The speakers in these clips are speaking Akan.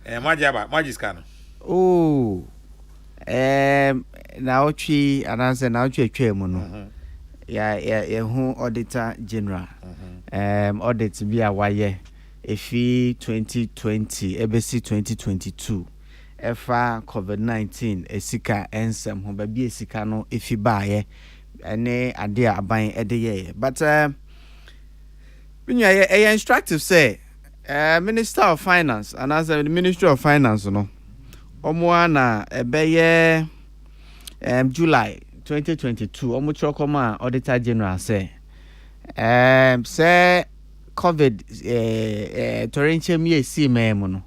Majiscano. Oh, now tree and answer now tree tremono. Yeah, who Auditor General. Audit be a wire. Efi 2020, EBC 2022. Efa COVID-19 esika ensem ho ba bi esika no efi baaye ene ade aban ede ye. But when you instructive say Minister of Finance and as the Ministry of Finance no omo na ebeye July 2022 omo chokoma Auditor General say say COVID torrential me see memo no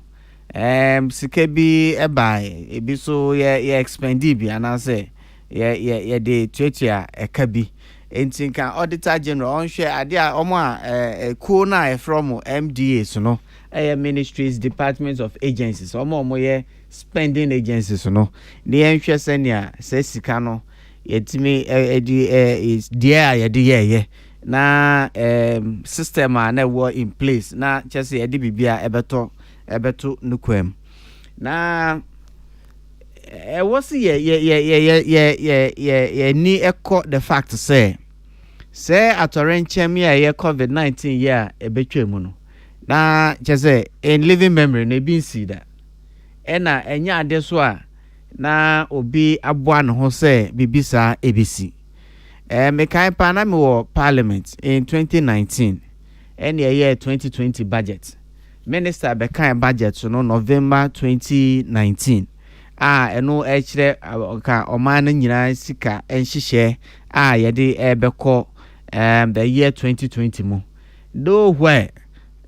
sike bi ebai ebi so ye expendi bi ana say ye de tuatua eka bi enti kan Auditor General on share ade a omo a ko na from MDAs no ministries, departments of agencies omo ye spending agencies no the enhwe senia say sika no yetimi is there ye de ye na system na wo in place na chese ye de bibia ebeto nukwem na was ye ni echo the fact say atorenche me ye COVID-19 year ebetwemu no na chese in living memory na bi nsi da ena enya ade so a na obi aboa no ho say bibisa ebisi me kai pa na me wo Parliament in 2019 and year 2020 budget minister be kan budget no November 2019 eno kire ka oman nyina sika enhihye yede ebekọ the year 2020 mu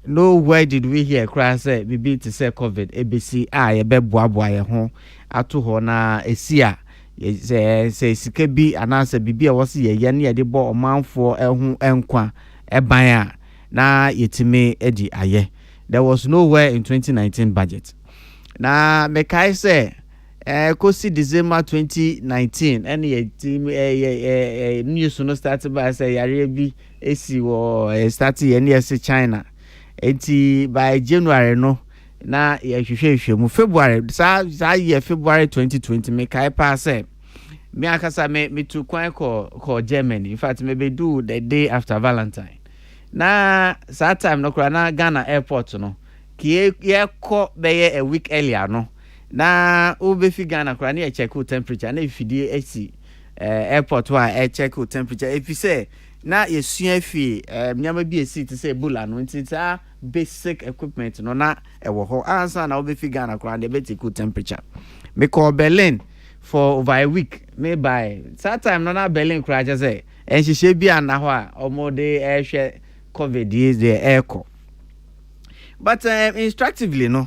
nowhere did we hear cry say bibi to say COVID abc ye beboaboa ye ho ato ho na esia say sika bi anase bibi a wose ye ne ye de bo omanfo ehu enkwa eban na yetime edi aye. There was nowhere in 2019 budget na mekai say kosi December 2019 and ye team news no start by say yare bi esi wo start ye ne China enti by January no na ye hwehwehwe mu February sa year February 2020 me kai pass me akasa me to kwan ko Germany. In fact me be do the day after Valentine na that time no kra na Ghana airport no ki ye ko be a week earlier no na obefi Ghana kra na check temperature na ifidie esi airport wa check temperature if you say na yesua fi nyama bi esi to say Ebola no ntinta basic equipment no na ewo ho answer na obefi Ghana kra na be take temperature me call Berlin for over a week me by that time no na Berlin kra just say enhihye bi na ho a omode ehwe COVID is the echo but instructively no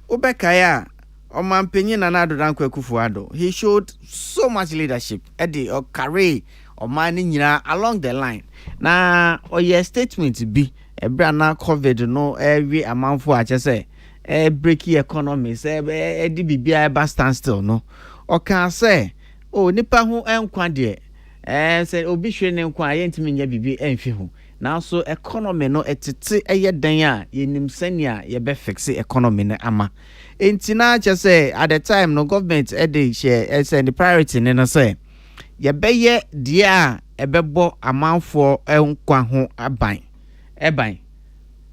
obekaya omampenyi na adodan kwakufuado he showed so much leadership edi or carry or man nyina along the line na oye statement bi ebra na COVID no every amanfo ache say break economy say edi bibia eba stand still no o kan say o nipa ho enkwa de say obi hwe ne nkwa ayentimi nya bibi enfi ho now so economy no etete dan a yenim sania ye be fix economy ne ama entina che say at the time no government dey share say the priority ne no say ye be ye dia ebebo amanfo enkwa ho eban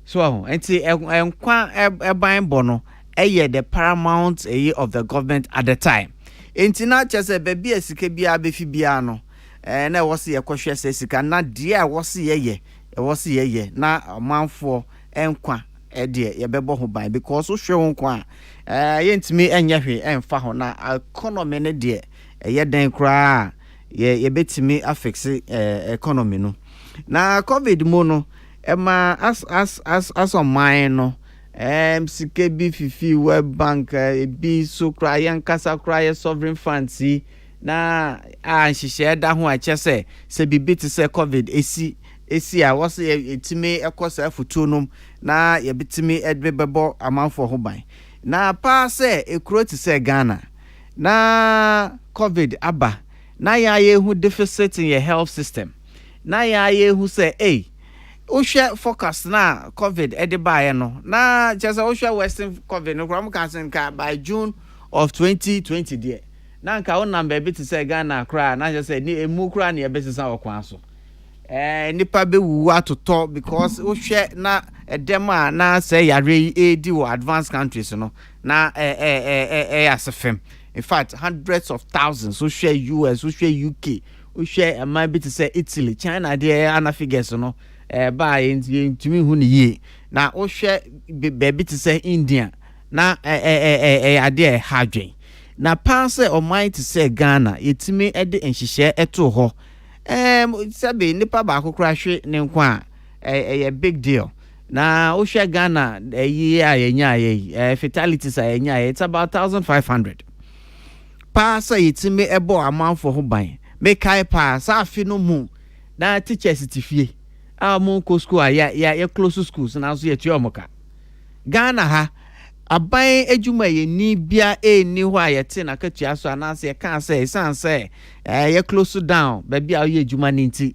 so enti enkwa eban bo no the paramount of the government at the time entina che say be bia sika bia be fi bia no na wose ye kohwe say sika na dia wose ye na amanfo enkwa de ye bebo ho ban because so hwe nkwa yentimi enya hwe emfa ho na economy ne de ye den kra ye betimi affect economy no na COVID mo no ema as on mine no sike bi fifi web bank bi so kra yankasa kra sovereign funds na nhihye da ho a chese se bibi ti se COVID esi a wose etimi ekosa afutuo nom na ye bitimi edbebebo amanfo ho ban na pa se ekuro ti se Ghana na COVID aba na ya ye hu deficit in your health system na ya ye hu se Osha focus na COVID edibaye no na just osha western COVID no kram kansen ka by June of 2020 there na nka won number bi to say Ghana kra na just say ni emu kra na ebesisa okwan so nipa be wu atoto because ohwe na edem a na say yare edi wo advanced countries no na asefem in fact hundreds of thousands ohwe US ohwe UK ohwe am bi to say Italy China there ana figures no ba ntimi hu ne ye na ohwe baby to say India na ade hadwen na pass o mind to say Ghana yetimi ede enhihye eto ho sabe nipa ba akokra hwe ne nkwa a big deal na ohwe Ghana yi ayenya fatalities ayenya it's about 1500 pass yetimi ebo amanfo ho ban me kai pass afi no mu na teachers tifie amon ko school ya close schools na so yeti omoka Ghana ha aban ejuma ye ni bia ni ho ayete na katua so anase ye kan say sanse ye close down ba bia ye ejuma ni nti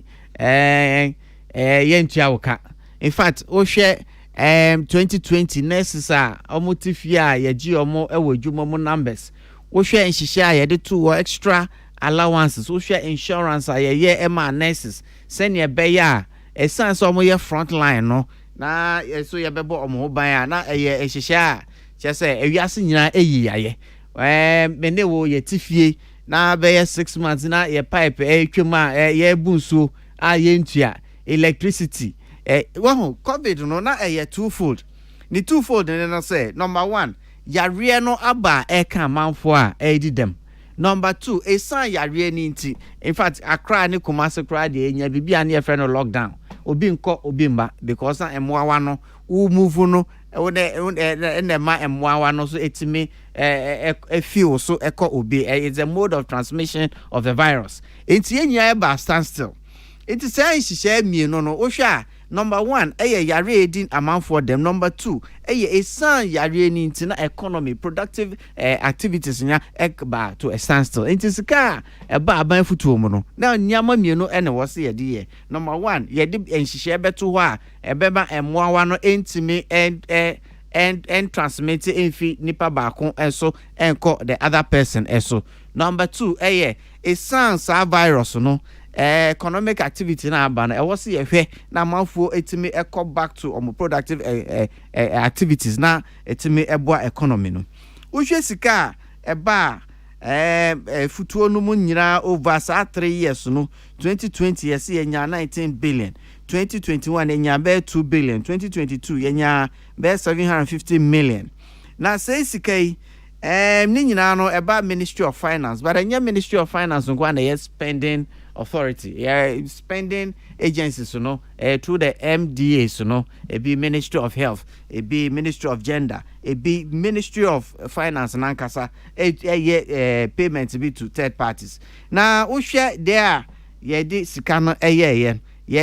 ye ntua woka in fact o hwe 2020 nurses a omotifia ye gi omo ewo ejuma mo numbers o hwe nhihia ye de to extra allowances o hwe insurance a ye ema nurses sene be ya essence omo ye front line no na so ye bebo omo ban a na ye ehihia chese ewiase nyina eyiyaye mene wo ye tifie na be 6 months na ye pipe twema ye bunso a ye ntua electricity wo COVID no na ye twofold ni twofold na say number 1 yare no aba ka manfo a edi dem number 2 esan yare ni nti in fact Accra ni Kumasi kra de enya bibia na ye friend no lockdown obi nko obi mba because na emwawa no wo move no ene ma emwawa no so etimi feel so eko obi it's a mode of transmission of the virus enti enya e ba stand still enti say nhihye mienu no ohwa number 1 yare edin amount for them number 2 esan yare ni nti na economy productive activities nya ekba to a standstill enti sika ba aban futuo mu no na nyama mienu ene wo se yede ye number 1 yede nhihye beto ho a ebeba emwawa no entimi and transmit infi nipa baako enso enko the other person enso number 2 esan sa virus no economic activity na aba na e was ye hwe na manfo etimi eco back to productive activities na etimi eboa economy no uhwe sika eba futuo no mu nyira over 3 years no 2020 yes yenya 19 billion 2021 yenya be 2 billion 2022 yenya be 750 million na say sika yi ni nyina no eba Ministry of Finance but enya Ministry of Finance ngwa na yes spending authority spending agencies through the MDA it be Ministry of Health it be Ministry of Gender it be Ministry of Finance nankasa payments be to third parties na wo hwe there ye di sika no ye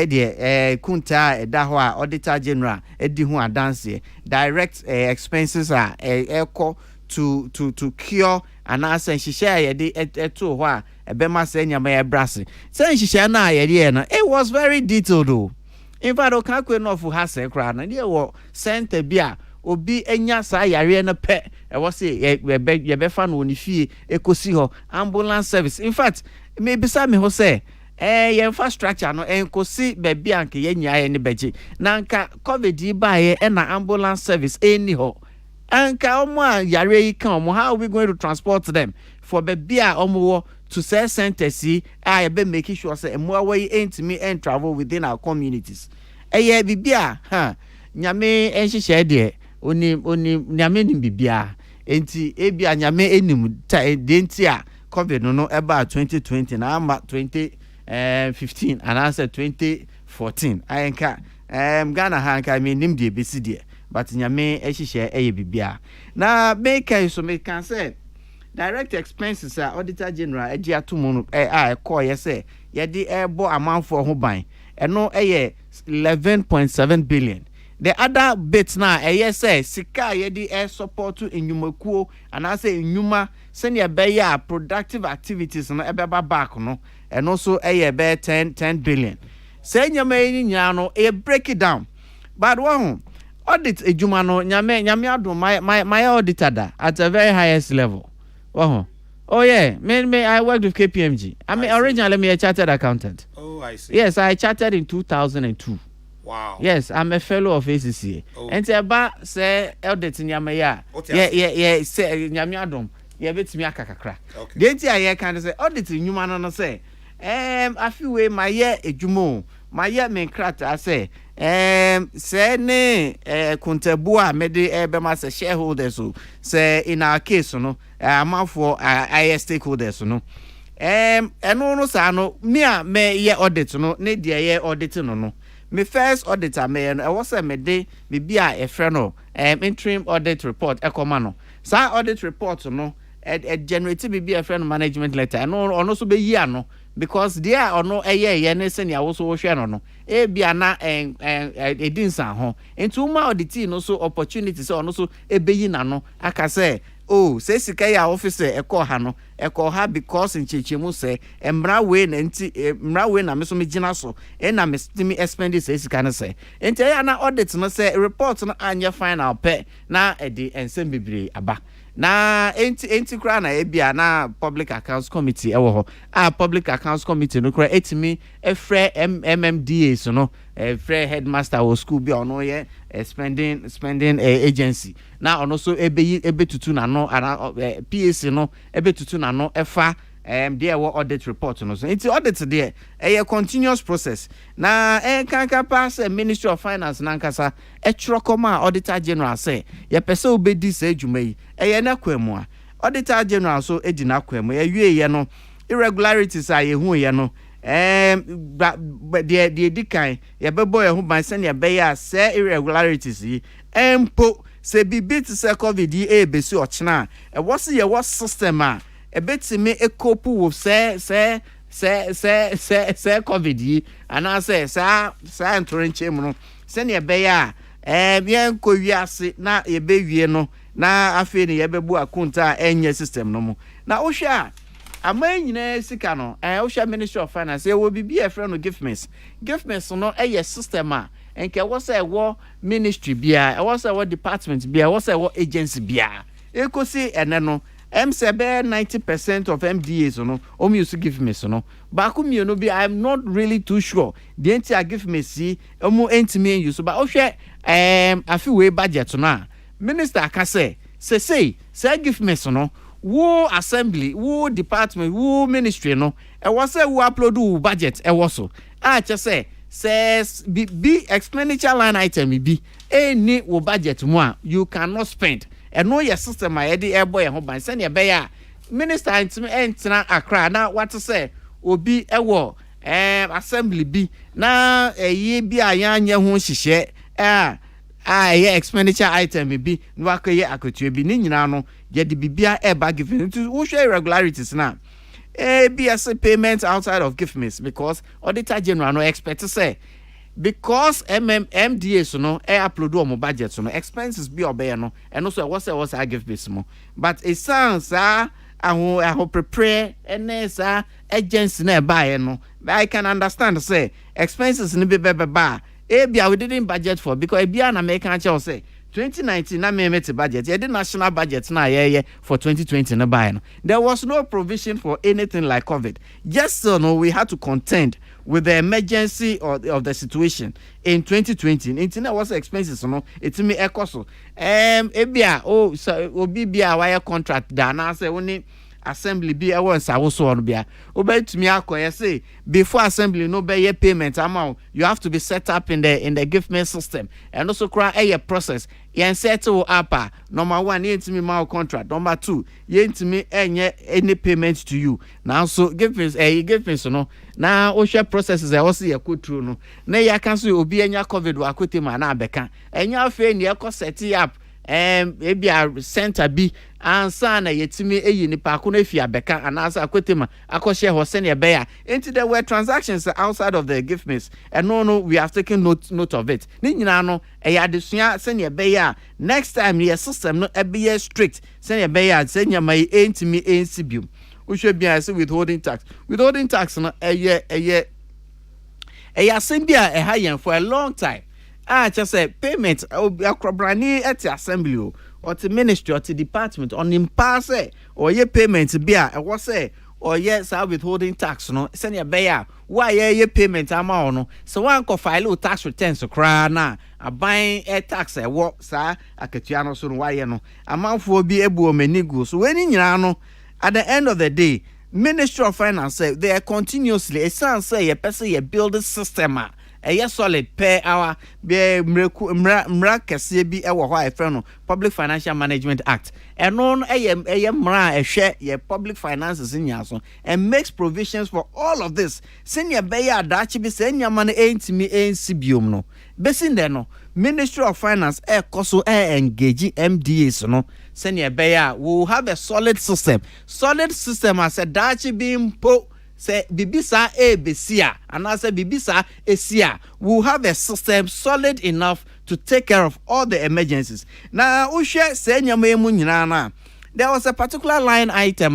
de kunta eda ho a Auditor General edi ho adanse direct expenses are echo to cure and answer share ye de eto ho a ebema se nyama ye brase say share na ye de na it was very detailed though in fact o kan kwe no for ha se kra na de wo center bia obi enya sa yare na pe e wo se ye be fa no ni fie ekosi ho ambulance service in fact me bisa me ho say ye infrastructure no enkosi be bia nke ye nya ye ne beje na nka COVID ba ye na ambulance service eni ho anka omo a yare yi kan omo how are we going to transport them for baby a omo to say center see I be making sure say emo away entimi and travel within our communities bibia nyame enhihye de oni nyame ni bibia enti ebia nyame enim de enti a COVID no eba 2020 na ama 2015 and answer 2014 ayenka Ghana hanka me nim de besi de but nyame ehihye bibia na make so me can say direct expenses are Auditor General edi atomo call ye say ye di ebo amount for ho ban eno 11.7 billion the other bits na say sika ye di support to enyumakuo and I say enyuma send ye be ya productive activities no ebeba back no and also be 10 billion say nyama yi nyina no e break it down but one audit ejuma no nyame adom my auditor da at a very highest level oh yeah me I worked with KPMG originally me a chartered accountant. Oh, I see. Yes, I chartered in 2002. Wow. Yes, I'm a fellow of ACCA. Oh. And about say audit nyama ya say nyame adom ye betimi akakakra. Okay. The enti aye kan say audit nyuma no say afiwe my year ejumo my year men krata say say ne kontabu a mede be ma say shareholders so say in our case no amount for IS stakeholders no eno no sa no me a me ye audit no ne de ye audit no me first auditor me no was say me de bibi a e frɛ no interim audit report ekoma no sa audit report no generate bibi a frɛ no management letter ono so be yi ano because there ono ye ne se nia wo so wo hwɛ no e bia na edinsan ho enti uma audit no so opportunity se ono so ebeyi na no aka say oh say sika ya officer eko ha because nchechemu say emra we na nti emra we na me so me gina so e na me stimi expend say sika no say enti ya na audit no say report no anya final pe na edi ensem bibre aba na enti kra na ebia na public accounts committee ewo ho public accounts committee no kra etimi efre MMDA so no efre headmaster or school bi ono ye spending agency na ono so ebetutu na no PAC no ebetutu na no efa there were audit report no so it's audit there a continuous process na kanka pass Ministry of Finance nankasa trokoma Auditor General say ye pese obedi say dwuma yi na kwemu a Auditor General so edina kwemu ye ye no irregularities a ye hu ye no the dikan ye bebo ye hu ban se ne be ya say irregularities yi empo se bibi to say covid yi besi ochna was ye was system a ebetime ekopu wo say covid yi ana say sa ntorenche mu no se ne be ya bien ko wiase na ye be wie no na afi ne ye bebu akunta enye system no mu na wo hwa ama nyina sika no wo hwa Ministry of Finance ye wo bibi e frɛ no gifts no eye system a enke wo say wo ministry bia wo say wo department bia wo say wo agency bia ekosi ene no say 90% of MDAs no use give me so no back me no be I'm not really too sure the entire give me see entime use but ohwe afi we budget no minister aka say give me so no wo assembly wo department wo ministry no e was say wo upload wo budget e was so just say says be expenditure line item be any wo budget mo a you cannot spend and no your system I dey airboy ho ban send be ya minister entina akra na what to say obi ewo assembly bi na ye bi anya ho hihye expenditure item bi no akaye akotua bi ni nyina no ye de bibia eba giving to wo share irregularities na BS payment outside of gift miss because Auditor General no expect to say because MDA so no upload on budget so no expenses be obey no and also was I give this more but it sounds I prepare and agency na buy no I can understand say expenses ni be we didn't budget for because bia na make can say 2019 na me budget the national budget na for 2020 na buy no there was no provision for anything like COVID. Just so no we had to contend with the emergency of the situation in 2020 internet was expenses no it me ekoso ebia so obi bia wire contract da na say woni assembly be e won sa wo so on bia obetumi akoye say before assembly no be payment amount you have to be set up in the gift me system and also cry a process yen settle up number 1 yentimi ma contract number 2 yentimi enye any payment to you now so give me so no na o share processes e was ye go through no na ya kan so obi enya covid wa kotima na abeka enya afa ni e ko set up maybe a center bi ansa na yetimi eyi ni pa ko na fi abeka anasa akwetema akoshe ho se ne be ya into there were transactions outside of the gift miss and no we have taken note of it ni nyina no ya desua se ne be ya next time your system no be strict se ne be ya se nyama entimi ensibium we should be as withholding tax no asɛm bi a ɛha yɛn for a long time just say payment akrobrani at assembly or to ministry or to department on him pass or ye payment be a was say or yes I withholding tax no send your bear why ye payment amount no so one ko file tax returns so cry na a buying a tax a what sir akatuano so why no amount for be able many go so when in no at the end of the day Ministry of Finance say they are continuously a son say a person a build system a solid per hour be mra kese bi e wo ho a friend no Public Financial Management Act and non mra share your public finances in yaso and makes provisions for all of this senior beya dachi bi senior money entimi ensibium no besin there no Ministry of Finance koso engage MDAs no senior beya will have a solid system as a dachi bi mpo say bibisa besia and I say bibisa esia will have a system solid enough to take care of all the emergencies. Now ushe say nyama mu nyina na there was a particular line item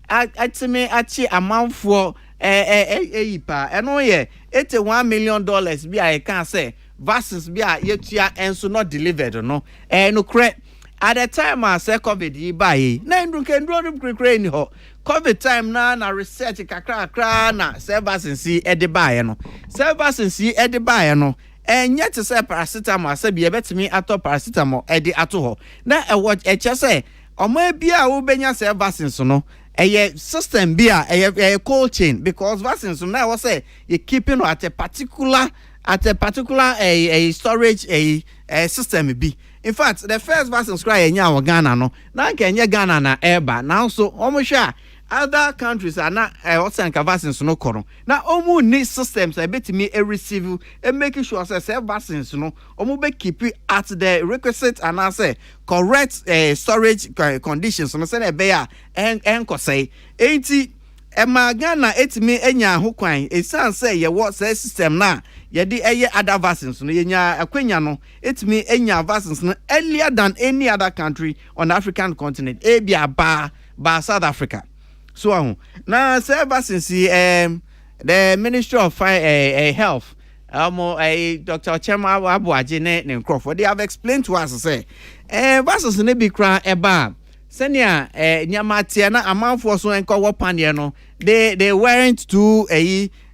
atime achi amount for pa eno ye $81 million bi I can say vaccines bi a yetua enso not delivered no no correct. At the time I say COVID yi buy na ndunke ndro krekre ni ho COVID time na research kakra na services edi buy no services edi buy no enye te say paracetamol say bi ebetimi ato paracetamol edi ato ho na eche say omo bia wo benya services no eye system bia eye cold chain because vaccines na was say you keeping at a particular a storage a system be. In fact, the first vaccine cry nya Ghana no. Na Kenya Ghana na eba. Now so omo other countries are not also vaccines no kono. Na omo need systems a bit me a receive and making sure say vaccines no omo be keep it at the requisite and I say correct storage conditions no say be ya en ko say 80 Ema Ghana etimi enya ho kwan esan say ye what say system na ye di eye other vaccines no yenya akwenya no etimi enya vaccines no earlier than any other country on the African continent bia ba South Africa so na say vaccines the Ministry of Health Dr. Chema Abuaje ne Crawford they have explained to us say vaccines ne bi kra eba senior nyamatia na amanfo so enko wopane no they weren't to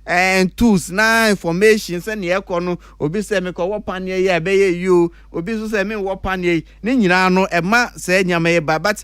and tools na information senior ekọ no obi se me ko wopane ya be you obi so se me wopane ni nyina no ema se nyama ba but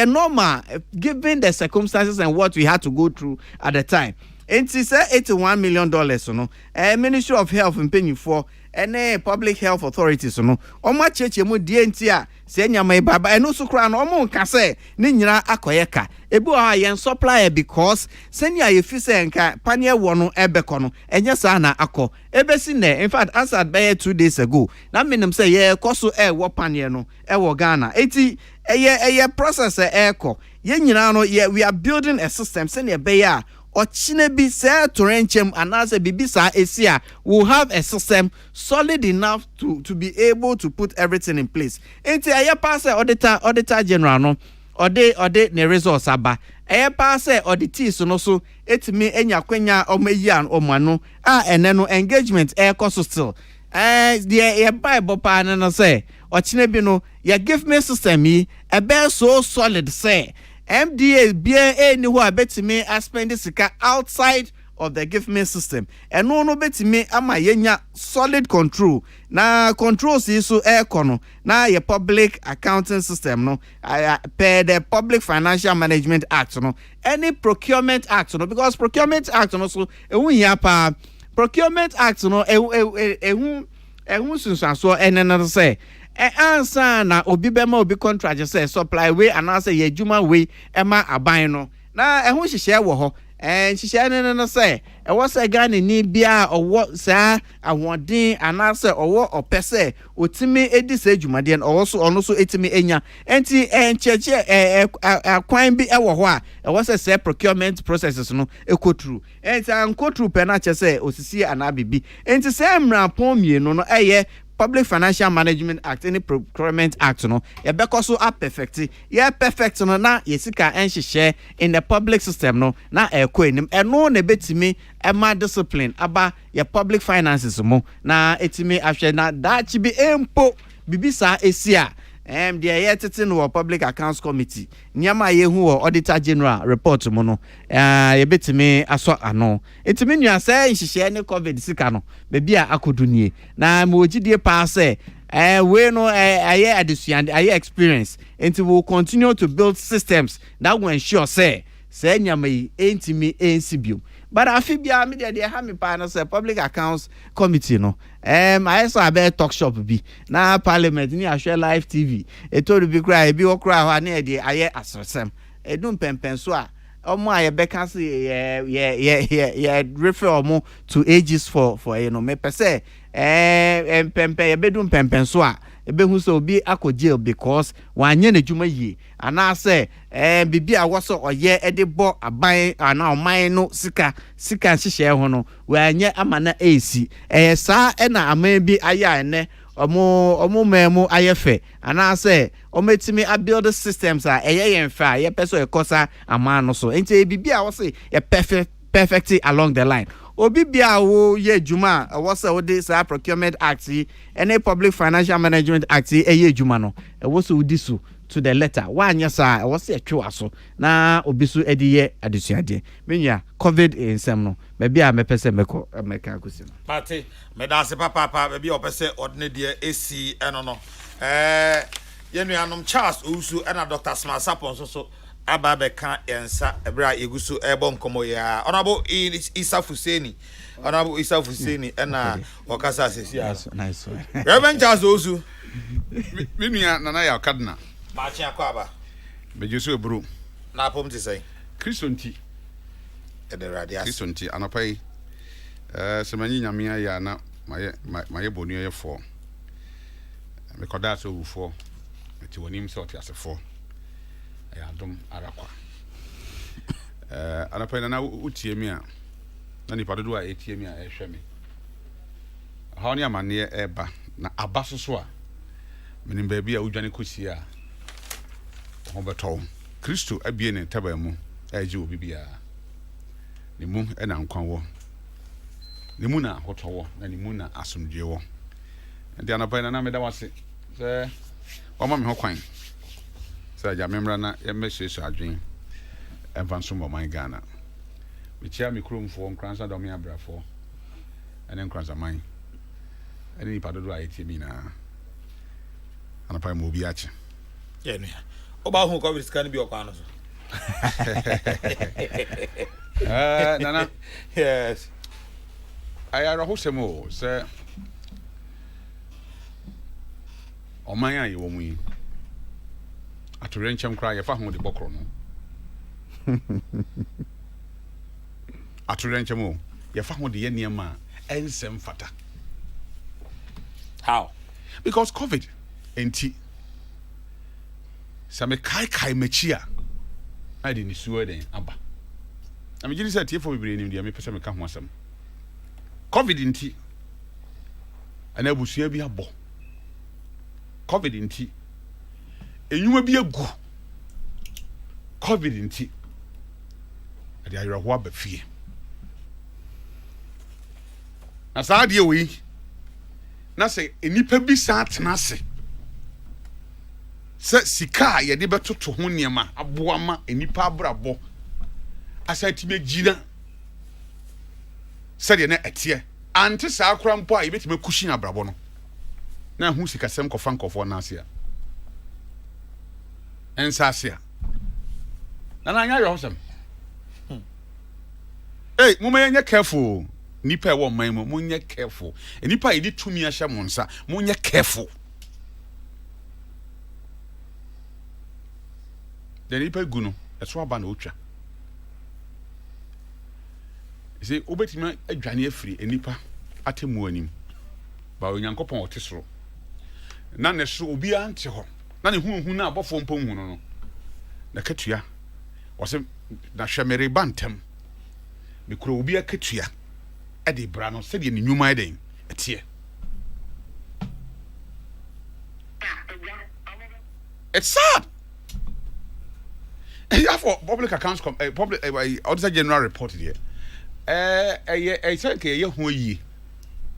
normal given the circumstances and what we had to go through at the time. Enti say $81 million no Ministry of Health mpanyifo ene public health authorities no omo cheche mu die enti a se nyama baba eno so kra no omo nka se ni nyina akoyeka ebi o ha yen supplier because senia ye fi se nka panie wo no ebeko no enye sa na akọ ebesi ne in fact answered by 2 days ago na menim say ye koso wo panie no wo Ghana eti eye process eko ye nyina no we are building a system senia be ya Ochine bi say torenchem anase bibisa esia will have a system solid enough to be able to put everything in place. Enti aye pass auditor general no ode ne resource aba. Aye pass auditees no so etimi enya kwenya omayi omano ene no engagement cost still. The Bible pa no say ochine bi no ya give me system yi ebe so solid say MDA BA ni wa betime spend sika outside of the give me system and no betime ama yenya solid control na controls so kono na your public accounting system no per the Public Financial Management Act no any procurement act no because procurement act no so ehun pa procurement act no ehun sunsanso enenere say answer na obi bema obi contract say supply way and answer ye juma way ema aban no na ehun hihye wo ho hihye no say e was a Ghana ni bia owo sa ahoden anase owo opese otimi edi sa adwumade no owo so ono so etimi enya enti encheche akwan bi ewo ho a e was say procurement processes no ekotru enti ankotru pe na che say osisi anabibi enti say mra pon mienu no eye Public Financial Management Act any Procurement Act no yɛbɛkɔ so apɛfɛkte perfect no na yɛsika ɛnhyehyɛ in the public system no na ɛkɔ enim ɛno na ɛbɛtumi ɛma discipline aba yɛ public finances mo na ɛtumi ahwɛ na daakye bi empo bibi saa esia deɛ yɛ tete no wɔ Public Accounts Committee nneɛma a yɛhu wɔ Auditor General report mu no yɛbɛtumi asɔ ano ɛtumi nua sɛ nhyehyɛ ne COVID sika no baabi a akodu nie na mewɔgyidie paa sɛ we no ayɛ adesuande ayɛ experience nti we will continue to build systems that will ensure sɛ nneɛma yi ɛntumi ɛnsi bio. But afi bia me de ha me pa no say Public Accounts Committee no I saw a talk shop bi na Parliament ni ahwe live TV eto bi kra e bi wo kra ho na de aye asosem edum pempen so a omo aye beka se ye refer omo to ages for you know me pese pempen ye bedum pempen so a ebehu so obi akọ jail because wanye na dwuma yie ana say bibi a woso oye ede bo aban ana oman no sika hyehyɛ ho no wanye amana AC saa na aman bi aya ene omo memu ayefe ana say ometimi a build systems a yen fa ye peso ekosa aman no so enti bibi a wo say ye perfect along the line obi bia wo ye juma wo say wo dey say Procurement Act any Public Financial Management Act ye juma no wo so udi so to the letter wanya sa wo say atwa so na obi so edi ye adesuade menua COVID ensem no be bia mepese meka akosi no party me da se papa be bia opese odne de esi eno no yenuanom Charles Owusu ena Dr. Smart Sapon so aba beka ensa ebra egusu ebo nkomo ya honorable Isa Fuseni ena okasa sesia nice one Reverend Charles Owusu menua nana ya kadna ma chia kwa aba bejesu ebru na pom ti sei Kristonti radias Kristonti anapai semanyi nyamia ya na maye bonu ye fo me koda so wufo ti wonim so ti asefo ya dom arakwa anapai na utie mi a na ni padodo a etie mi a ehwe mi ha ni amane eba na aba soso a menim ba bia udwane kosi a ho beto Kristo abie ne taba mu aje obi bia ne mu na nkwan wo ne mu na hotowo na ne mu na asomdwe wo ndi anapai na meda wase se wama me ho kwan se ja memra na ye mehyeso adwen emfanso mo man Ghana me chia me kromfo nkransa dom ya brafo ene nkransa man ene ni padodo a etie mi na anapai mo bi ache ye no ya oba hu COVID scan bi okwa no so nana yes ayara hosemo se oman ayi wo mu yi atorenchem kra ye fa ho de bokro no atorenchem o ye fa ho de ye niema ensem fata how because COVID enti same kai machia I didn't swear then aba I mean say tie for bibire nim dia me pese me ka ho asem COVID enti ana abusua bi abo COVID enti enyuma bi agu COVID enti ade ayerho aba fie na saa de we na se enipa bi saa tena se sika ye de betoto ho niema aboama enipa abrabo asati be gina se de na etie ante saa kra mpo a yebetime kushi na abrabo no na hu sika sem kofa nkofo na ase a ensa ase a na anya yo hosem mumma nye careful nipa e wo man mu munye careful nipa e di tumi ahye mo nsa munye careful de nipa gu no eso aba na otwa ise obetima adwane afiri nipa atemu anim ba onyankopon otesoro na ne so obi ante ho na ne hu na abofo mpo hu no na katua wose na hwemere bantem me kuro obi akatua ade bra no se de ne nwuma eden etie It's sad. Yeah, for public accounts, public Auditor General reported here. I think a who ye.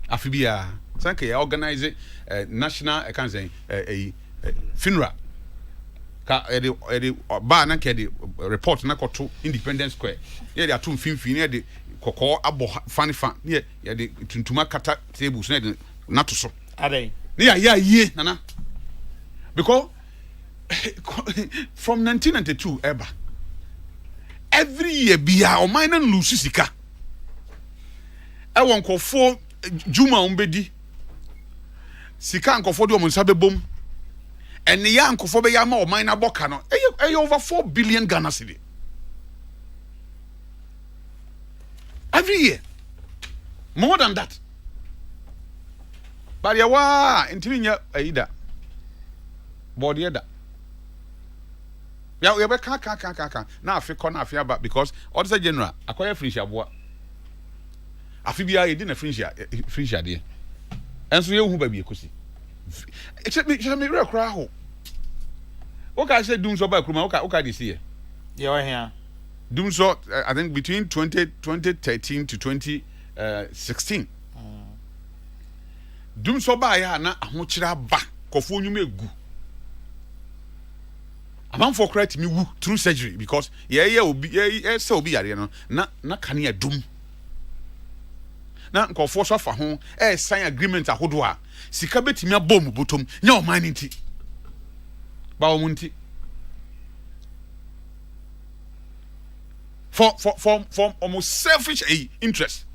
Afibia, thank you. Organize national. I can't say a funeral. Bar na the report na to Independence Square. Yeah, there are 2 fin near the Kokrokoo abo funny fan. Yeah, the tuntuma kata tables not to so. Are they? Yeah, nana. Because from 1992 ever, every year biya o mine lose sika. I want for Juma umbedi. Sika nkofo de omunsabe bom. And the young nkofo be yama o mine aboka no. Over 4 billion Ghana cedi. Every year. More than that. But ya wa intimi nya aida. Body da. Ya be kan. Na afi ko na afi aba because Auditor General akoya finish aboa. Afi bia ye di na finish de. Enso ye hu ba bi ekosi. Eche me re kra ho. O ka say dum so ba kruma o ka dey see here. Yeah, we here. Dum so I think between 2013 to 2016. Dum so ba ya na ahokyira ba kofo nyum egu. Amam for correct me wu through surgery because obi say obi yare no na kane adum. Na nkofo so fa ho sign agreement ahodo a sika betimi abom botom nya o man nti. Ba o munti. For almost selfish interest.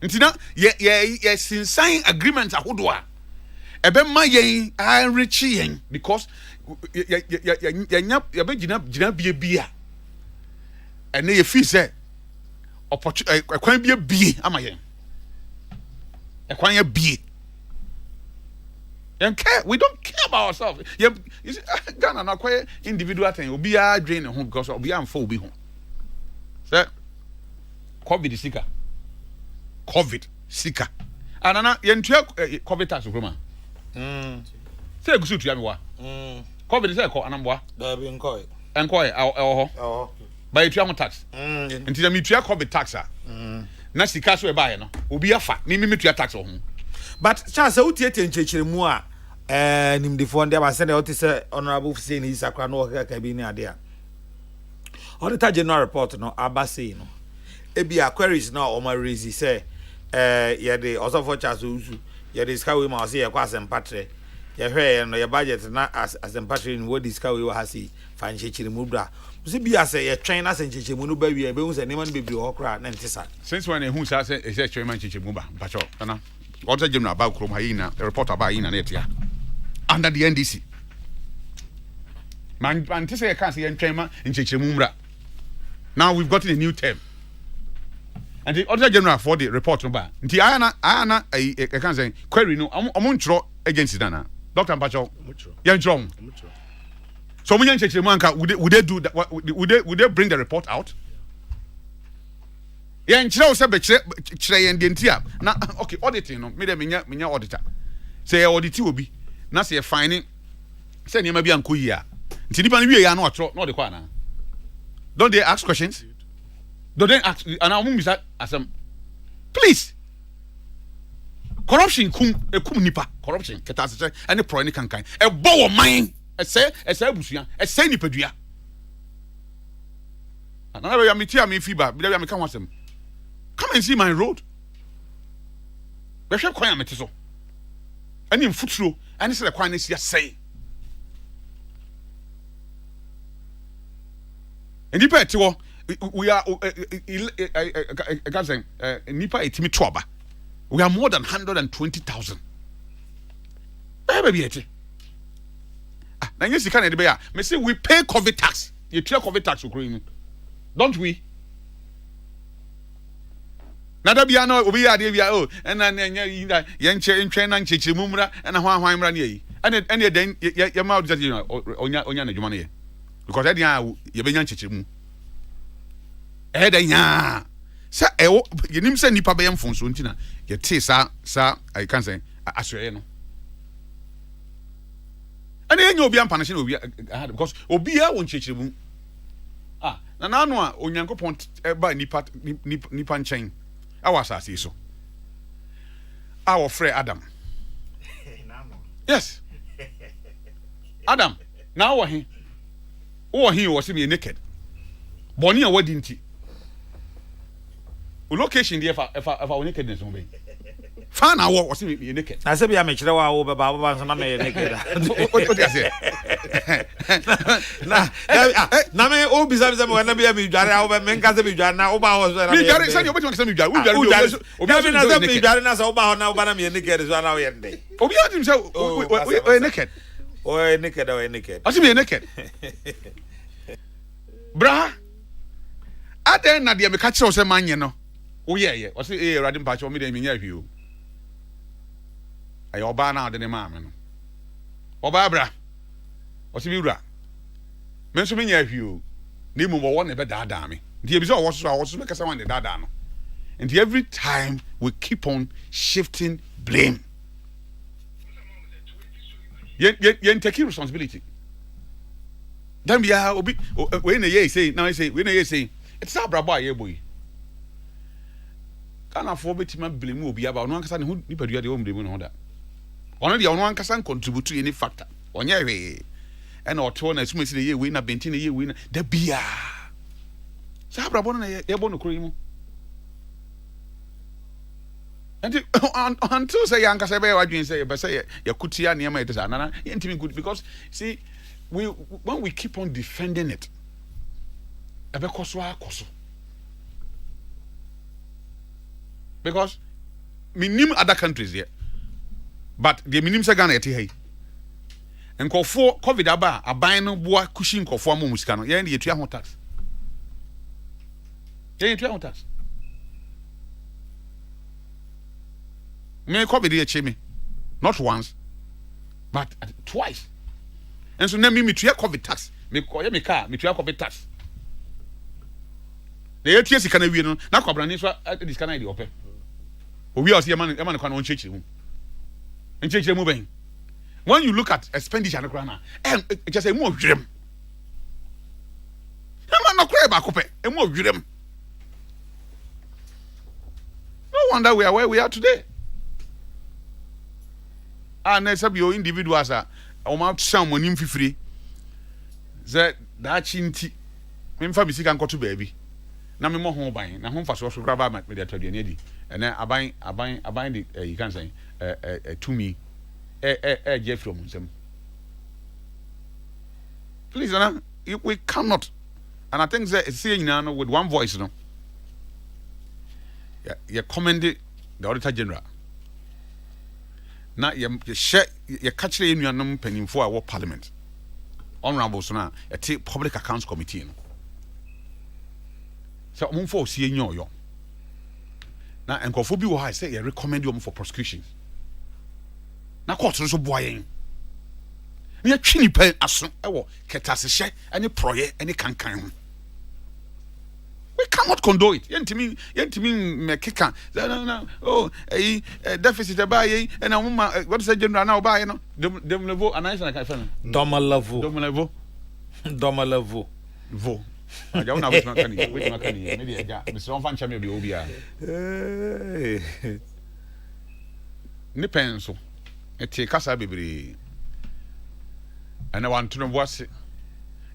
Ntina ye sign agreement ahodo a ebe ma yen enrich yen because ya be gina bia ene ye fi say opportunity ekwan bie ama yen ekwan ya bie yen care we don't care about ourselves you see Ghana na kwa individual thing obi a drain home because obi am for obi ho say covid sika anana yen tua covid tax roma say egusu tua me wa COVID say ko anamboa Da bi nkoi ho ba you tua mo tax nti na me tua COVID tax na sika so e ba ye no obi afa me tua tax ho but chance utie tenchechere mu a nimdifo ndia ba send out say honorable Hussein Isakra no ka bi ni ade a Auditor General report no abase no ebia queries na o ma raise say ye de osofo chance usu ye de ska we ma say ye kwa asempatre ye hwe no ye budget na asempatre ni wo diska we ha si fa nchechire mu bra so bia say ye twen na nchechire mu no ba wi e be hu say neman bebre ho kra na ntisa since when hu say e twen man nchechire mu ba bacho na Auditor General ba krom ha yina the report about yina na etia under the NDC man ntisa ye kan say ye twen man nchechire mu mra now we've gotten a new term. And the Auditor General for the report no ba. Nti ayana I can say query no omo agency dana. Dr. Mpacho. Yan chro. So munyan chechire mu anka would they do that would they bring the report out? Yan chro say be chire yan de ntia. Na okay auditing no me dem menya auditor. Say audit obi na say fine say niam bia anko yi a. Nti nipa no wie ya na otro na o de kwa na. Don't they ask questions? Don't they ask and I won't asem. Please. Corruption kum nipa. Corruption keta se any pro any kankan. E bo man. E say busua. E say nipadua. And now we am meeting me fever. Be am kan wasem. Come and see my road. We hwe kwan am so. Ani mfuturo. Ani se kwan na sia say. And nipa etiwo we are I can say nipa etimi toba. We are more than 120,000. Baby eti. Na nyesi kan e de be ya. Me say we pay COVID tax. You clear COVID tax okro. Don't we? Nada bia no obi ya de bia oh na nya ye nche na nchechire mumra na hwan mra na yi. Ene den ye ma just onya na dwuma na ye. Because that ye be nya nchechire mu. Nya sa ewo yenim sa nipa be yemfonso ntina ye te sa I can say asweye no And then you'll be punishing because Obia won't change you. Ah, Nana, Onyanko Pont by Nipan chain. I was as so. Our friend Adam. Yes. Adam, now he was me naked. Bonnie, what didn't he? Location there if I nakedness will be. Fan I was me naked. I said, I'm a chihuahua over Baba and I'm naked. What I say? Now, may all be something when I be a Mijara over Menkasa now. Oba was we got it. Send your button to me. We got as Oba now, but I'm naked is 1 hour a day. Obi himself, we're naked. Or naked or naked. I see me naked. Bra, I then not the catch us a man, you know. Oh, yeah. Was it a riding patch or me? They mean you. I oba now the man. Oh, Barbara. What's the Mura? Mention me if you name one never that damn. The episode was because I wanted that down. And every time we keep on shifting blame. You take responsibility. Then we are when they say, now I say, when they say, it's not boy, boy. Can't afford to blame will be about one person who you are the home blame on that. Only the one person contribute to any factor. On your way. And or 2 as soon as the year winner, Bentin a year winner, the beer. Sabra Bonnet, they're born to cream. And until say Uncle Sabe, I didn't say, but say, you could see near my design. Intimate good because, see, when we keep on defending it, because minimum other countries here, but the minimum Sagana at here. And call for COVID aba a buying no boy cushion for 4 muscano. Yeah, the 300 tax. Yeah, 300 tax. May COVID here chimney. Not once, but twice. And so, name me to COVID tax. Me call me car, me to COVID tax. The ATS can be no, now Cobranis this can I do open. We are see a man can change him. And change the moving. When you look at expenditure and crana, and just a more dream. I'm not cry about copy, a more dream. No wonder we are where we are today. And there's a bio individuals are about someone in free. That chinty. Me fa bisi kan koto baby. Na me mo ho ban. Na ho fa so grab am me dey todi edi. And then aban the you can say to me Jeff from them. Please, we cannot. And I think that saying now with one voice, you know. You commended the Auditor General. Now you share you catch the union penning for our Parliament. Honorable Sona, a Public Accounts Committee. So I'm for seeing you. Now, and for you, I say, I recommend you for prosecution. Now, court also boying. We are chini pen as our catastrofe, any proye, any cancan. We cannot condone it. Yentimi, me kicker. No. Oh, a deficit buy, and a woman, what is the general now buy? No, dem level, and I say, I can. Domalevo. Vo. I don't know which one can you. Maybe Mr. Onfancha may be Obia. Nipenso. It take us a baby. And I want to know what's it.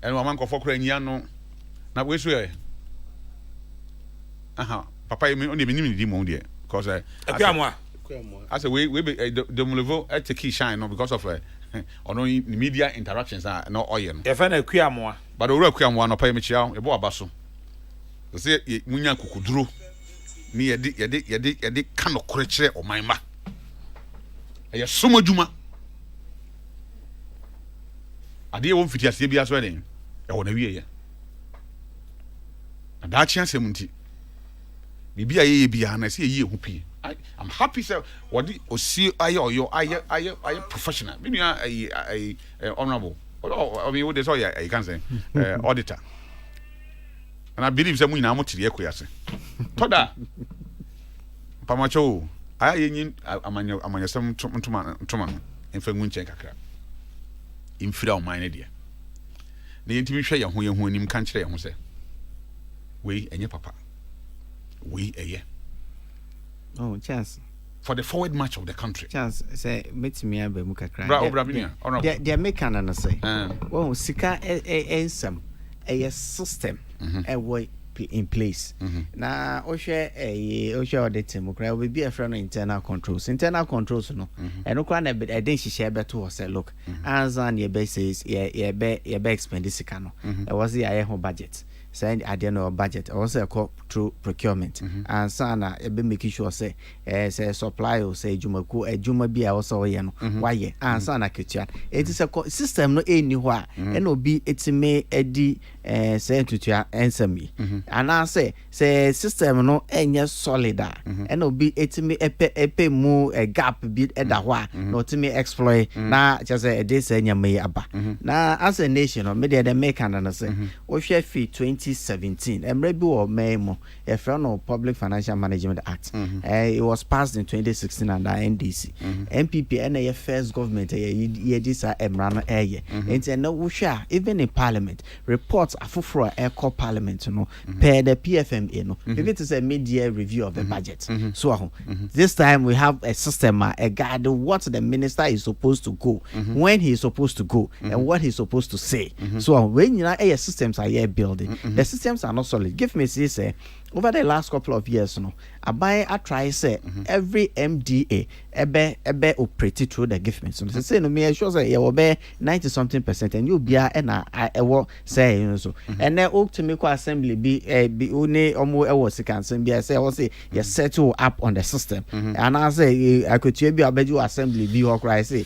And one man go for Craniano. Now, which way? Papa, you only been in the moon there. Because I said, we be the Mulevo at the key shine, no, because of only media interactions are no oil. If I know Quiamwa. But the real Quiam one of pay me chow, a boa basso. You say, Munya Kukudru. Near the cannot creature or my ma. A sumo juma. I dear won't fit your CBS wedding. I want to be here. And that chance, Monty. Maybe I be and I see a year whoopee. I'm happy, sir. What do you see? I professional. Maybe I honorable. I mean, what is all I can say? Auditor. And I believe some winner much the equity. Toda Pamacho. I'm on your some in Fengun Chenkakra. imfira o mine dia na yentimi hwe ye ho anim kan kire ye ho se we enye papa we eye oh chance for the forward march of the country chance say metimi aba mu kakra they make an say well sika ensam a system a way in place na ohwe audit mu kra we be a friend internal controls no and no kra na e den hihye beto say look anzan ye be says ye be expend sika no e was ye ho budget send at the end of budget also call through procurement and sana e be making sure say say supply or say juma bi also ye no why and sana ketua it is a system no eni ho a e no bi etime edi say tutua ensami and say system no enye solid e no bi etime epe mu a gap bi eda ho a no timi exploit na just say dey say nyame aba na as a nation no me dey make and say o hwe fi 2017 emre bi wo memo a friend of Public Financial Management Act it was passed in 2016 under NDC MPP and a first government ye this emra no eye enti na wo hwe even in parliament reports afoforo eco parliament no per the PFMA no if it is a mid-year review of the budget so this time we have a system a guide what the minister is supposed to go when he is supposed to go and what he is supposed to say so when you know systems are here building the systems are not solid give me say over the last couple of years no abai I try say every MDA ebe operate through the government so say no me sure say you will be 90 something percent and you be na ewo say you know so and then ultimate assembly be one omo ewo sikansen be say say you settle up on the system and I say I could be abeju assembly be or cry say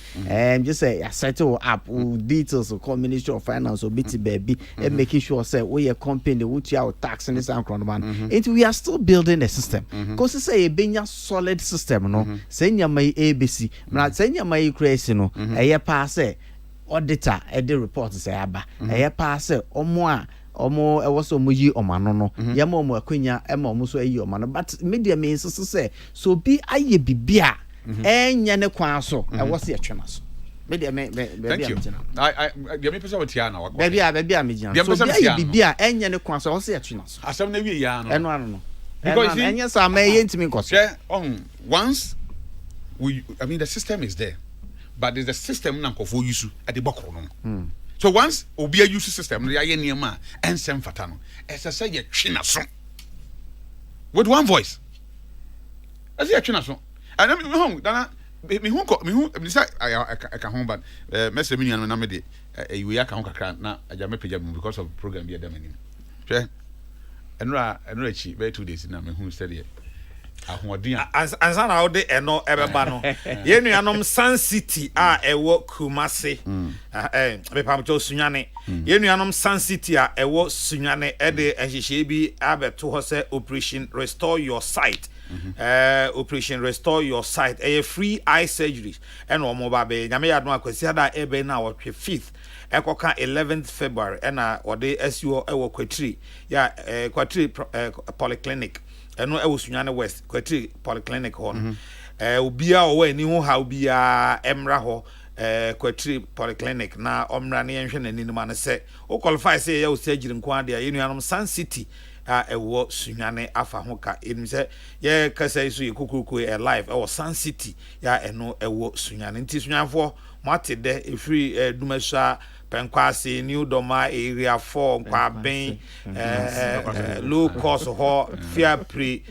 just say you settle up details of Ministry of Finance or BT baby and making sure say we a company which you tax and this and man we are still building the system because say a benya solid system no say nyama ABC na say nyama crazy no e pass auditor e the report say aba e pass omo e was omoyi omano no yema omo akwanya e ma omo so ayi omano but media means say so bi aye bibia enye ne kwan so e was ye twena so baby I me pesa wetia na wakọ baby am gina so bi bibia enye ne kwan so was ye twena so asem na wie ya no eno no because enye sa ma ye ntimi nkoso once the system is there but there's the system na nkofo use at the bokoro no so once obi use system ya ye niam ensem fata no ese say ye twena so with one voice as ye twena so and me home dana me hu say I can home but message me na me de we ya kan kakra na aja me page because of program be dem anim hwe enura chi be 2 days na me hu study ahoden ansa na ode eno ebeba no ye nuanom Sun City a ewo Kumase be pam to sunyane ye nuanom Sun City a ewo sunyane e de ehihye bi abeto ho se Operation Restore Your Sight Operation Restore Your Sight a free eye surgery and omo ba be nyame yadno akwasi ada ebe na wotwe 5th ekoka 11th February na ode SUO ewo kwatri ya kwatri polyclinic eno ewo sunyane west kwatri polyclinic ho obia owo ani ho ha obia emra ho kwatri polyclinic na omra ne yenhwe nani no ma ne se o qualify say ya o surgery nko ade ya yenuanom Sun City ewo sunyane afa ho ka enim se ye kasa isu ye Kokrokoo live ewo Sun City ya eno ewo sunyane nti sunyanfo mate de efiri dumasha penkwase new doma area 4 kwa ben low cost ho fear pre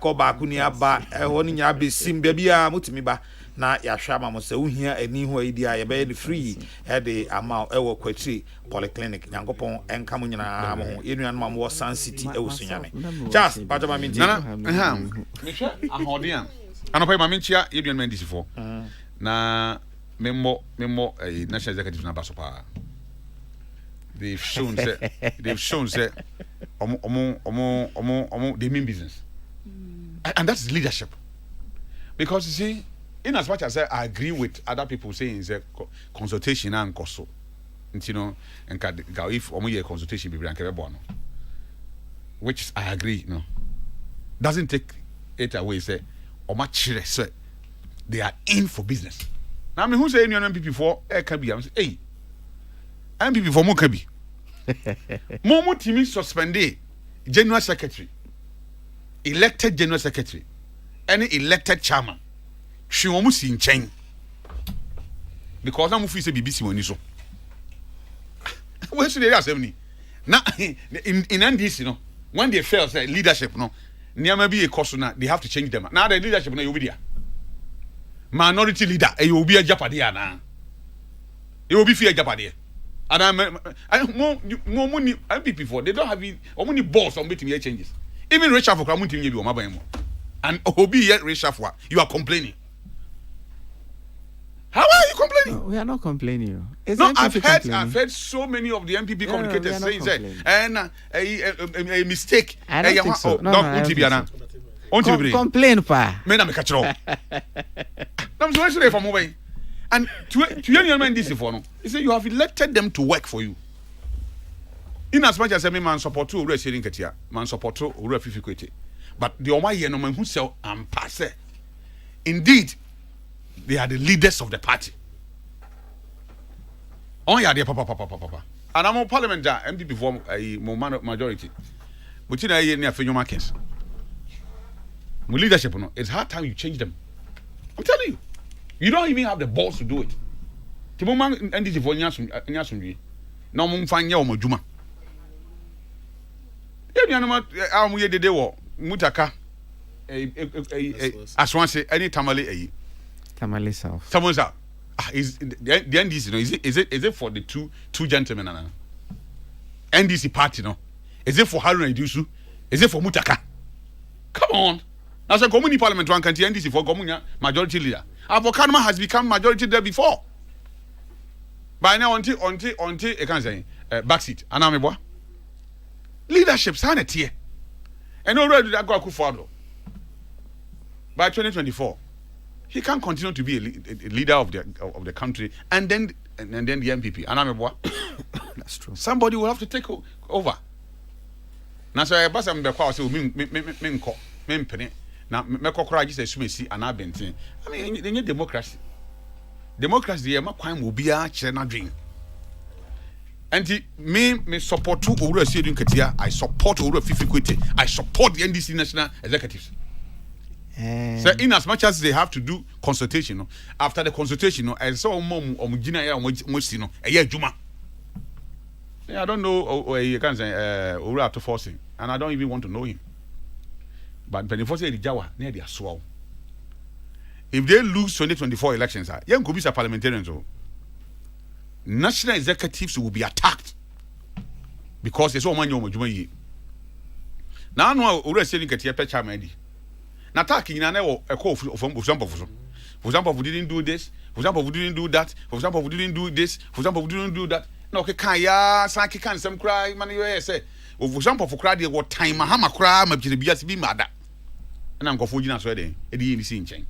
ko ba ku ni aba ho ni nya be sim bia mutimi ba na ya hwa ma mo se uhia ani ho idi a ye be the free e de ama ewo kwatri polyclinic nyankopon enka mo nyina mo ho enuan ma mo Sun City ewo sunyane just pajama minti na me hwe ahoden anopai ma menchia yeduan mandisifo na memo national executive na basopa they've shown that they mean business and that's leadership because you see in as much as I agree with other people saying is a consultation and coso you know and if omo consultation be bring no which I agree no doesn't take it away say omo chire say they are in for business now me who say anyone people before can be am say hey MPP for mo can be. Mo timi suspended general secretary, elected general secretary, any elected chairman. She almost in chain. Because I'm free say BBC when you so. Where should they ask me? Now in NDC, you know, when they fail say leadership, no, near maybe a course now, they have to change them. Now the leadership no you be there. Minority leader, you will be a jeopardy now. You will be fear jeopardy. And I'm more money MPP for they don't have money balls on meeting changes. Even Richard for Kramunti you will and Obi yet Richard for you are complaining. How are you complaining? No, we are not complaining. No, I've heard so many of the MPP communicators saying that and a mistake. I don't think so. Complain pa. Me na me catch roll. I'm so sorry for moving. And to young man this for no. He said you have elected them to work for you. In as much as me man support to ore sharing ketia, man support to ore fifikwete. But the oma here no man who sell and pass. Indeed, they are the leaders of the party. Oh yeah, they papa. And I'm on parliament MPP for a majority. But you know, you near Fenyo Markets. My leadership, no, it's hard time you change them. I'm telling you. You don't even have the balls to do it. Timoman NDC for Nyasum. No mun fanya o majuma. Ye nyanoma am ye dede wo mutaka aswanse any tamale Tamale South. Someone's out. Is the NDC, you know, is it for the two gentlemen? NDC party, no? Is it for Haruna Idusu? Is it for Mutaka? Come on. As a community parliament, one country NDC for Gomunya majority leader. Avokanma has become majority there before. By now, until I can say backseat. Anameboa. Leadership, sanity. And already that go forward. By 2024. He can't continue to be a leader of the country and then the MPP. That's true. Somebody will have to take over. Now so I pass am be kwa say me mpene na me kokora ji say sumesi ana benten. I mean the democracy. Democracy dey ma kwan mo bia kire na dwen. And me support to Owura Siedun Ketia. I support Owura Fifikwete. I support the NDC national executives. So in as much as they have to do consultation, no, after the consultation, no, I saw Omugina Musino, a year Juma. I don't know you can say Owura to forcing, and I don't even want to know him. But when they force the Jawa, near their swell. If they lose 2024 elections, young could be parliamentarians. National executives will be attacked because there's so many Omugina. Now, I know Owura Siedun Ketia Pecha Medi. Now, attacking a call for example, we didn't do this. For example, we didn't do that. For example, we didn't do this. For example, we didn't do that. No, okay, kaya, sanki can some cry, man, you say. For example, for cry, what time, Mahama cry, my BS be mad. And I'm going for you, Sweden, a DNC in chain.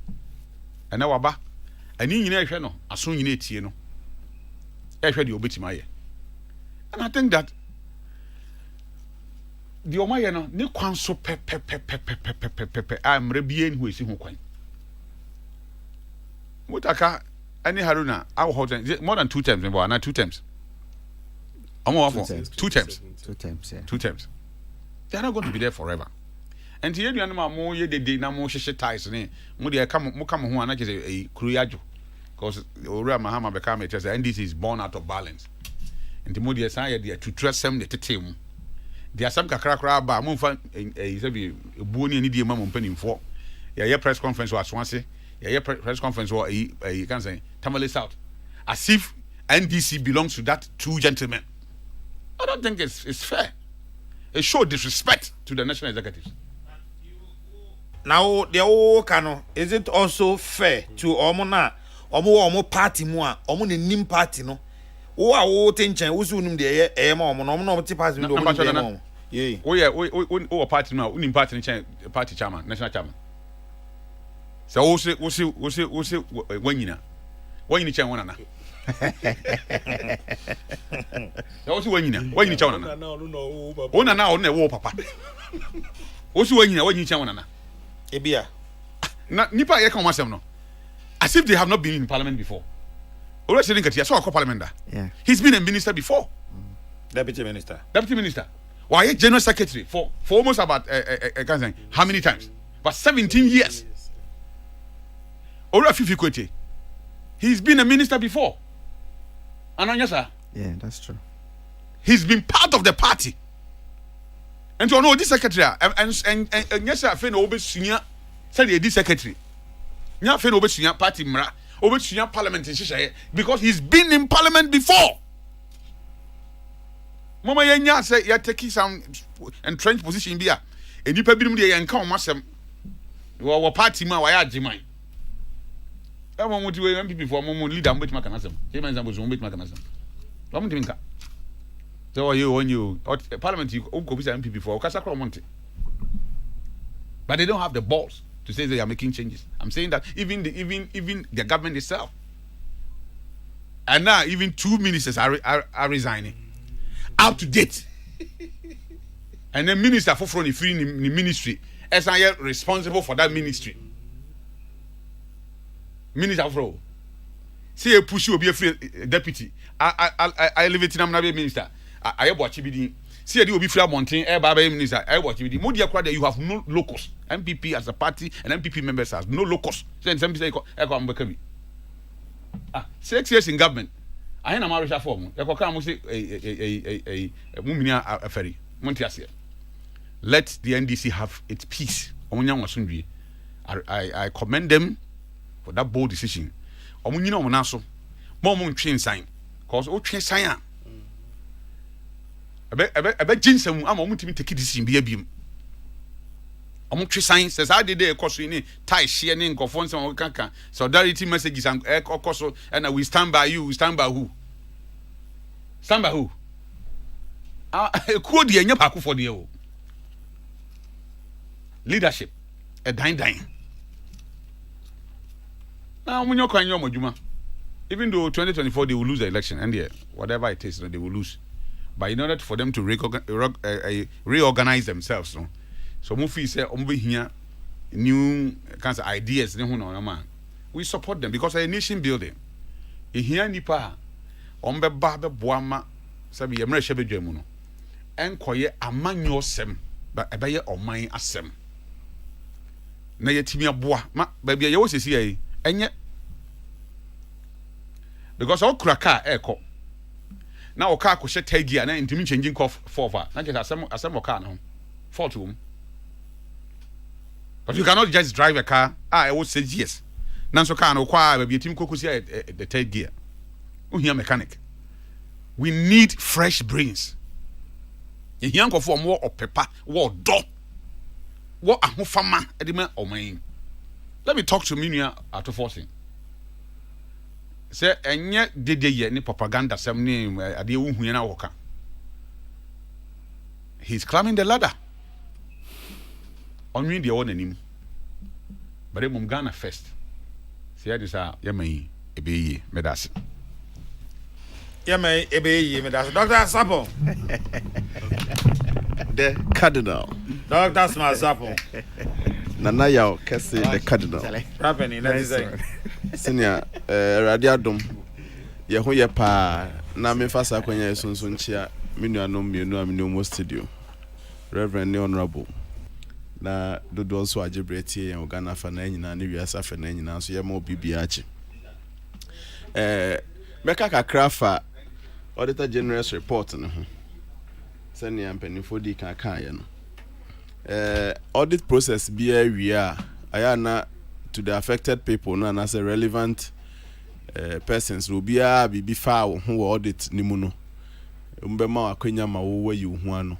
And now, Abba, I need you know, as soon you need, you know. I heard you obey my ear. And I think that. The Omaya no ne kwan so pe am rebien who is who kwan Mutaka any Haruna our hot more than 2 times maybe 2 times. Two times. 2 times. They are not going to be there forever. And the animal more ye de na mo hye ties ne mo de come ho ana je a kruyajo because Owura Mahama become it and this is born out of balance. And the mo de say there to trust them the tetem. There are some kakra ba mo fa say be buoni ani die ma mo mpanimfo ya press conference was Swansea ya press conference or you can say Tamale South as if NDC belongs to that two gentlemen. I don't think it's fair. It shows disrespect to the national executives. Now the old cano is it also fair to omo party mo omo ne nim party no wo tenchen wo su num de ma omo no ti party no omo ye o party no unim party ne party chairman national chairman so wo se wanyina chen wona na wo se wanyina chen wona na wona na wona wo papa wo se wanyina chen wona na ebia na nipa ye kan wasem no as if they have not been in parliament before. Already saying that he saw a parliament. Yeah. He's been a minister before. Deputy minister. Deputy minister. Why general secretary for almost about how many times? But 17 years. Already 50 kwete. He's been a minister before. And yes, sir. Yeah, that's true. He's been part of the party. And to know this secretary and yes, sir, Fen Obesunya said this secretary. Nya Fen Obesunya party mra, Obesunya parliament in Shisha because he's been in parliament before. Mama Yenya say you take some entrenched position bia. And you probably dey encounter masem. Wa party ma wa ya jiman. I want to MPP for mo leader mbet makanasem. He man zambo zo mbet makanasem. Wa mo timinka. So when you Parliament you go be MPP for Kasakro Monte. But they don't have the balls to say they are making changes. I'm saying that even the government itself. And now even 2 ministers are resigning. Up to date. And the minister for front free in the ministry as I am responsible for that ministry. Minister for see a push you be a free deputy. I live it in Amnabe minister. I watch it. See, you will be free mountain. Minister. I watch it. Modia Kwade, you have no locus. MPP as a party and MPP members has no locus. Then some say, 6 years in government. I am a marriage form. You can say a mumia ferry. Montiasia. Let the NDC have its peace. I commend them for that bold decision. Omunino Monaso. More train sign. Cause o train sign. Ebe jinsem ama omutimi take decision bia biem omutwe science says how did they cost in tie share ne nkofo nsem o kankan solidarity messages and koso and we stand by you, we stand by who ekuo de anya paako for de o leadership e dying now munyo kwan yo modwuma even though 2024 they will lose the election and yeah, whatever it is they will lose. But in order for them to reorganize themselves, no? So Mufi say here new kinds of ideas. We support them because a nation building. Here nipa ombe babe boama sabi yemre shebe dwemu no. Enkoye amanyo sem ba ebeye oman asem. Na yetimi aboa ma ba bia ye wo sesi yi enye because o kraka eko na o car ko she tag gear na intimi changing cough for na just asem o car no fault room. But you cannot just drive a car I would say yes na so car no kwa be intimi kokosi the tag gear o here mechanic. We need fresh brains. You hear go for more of paper what do what ahofama edema oman. Let me talk to Minia at forcing. Say enye dede ye ni propaganda sem ni ade wo hu na woka. He's climbing the ladder. Onwe de won anim. But mum Ghana first. Say this yemai ebeyi medase. Yemai ebeyi medase. Dr. Sapo. The Cardinal. Dr. Sapo. Nana yaw kese the Cardinal. Rapping that is Senior Radiadom. Ye ho ye pa na me fasa kwanya sunsun nchia menuanom mienu aminomo studio. Reverend Honorable. Na dodo also ajebreti ye Ghana fa na nyina ne wiasa fa na nyina so ye ma obibiachi. Meka kakra fa Auditor General's report no ho. Senior mpanifo di kan kan ye no. Audit process be a ayana to the affected people no as a relevant persons will be far who audit nimuno umbema akwenya ma wo yi hu ano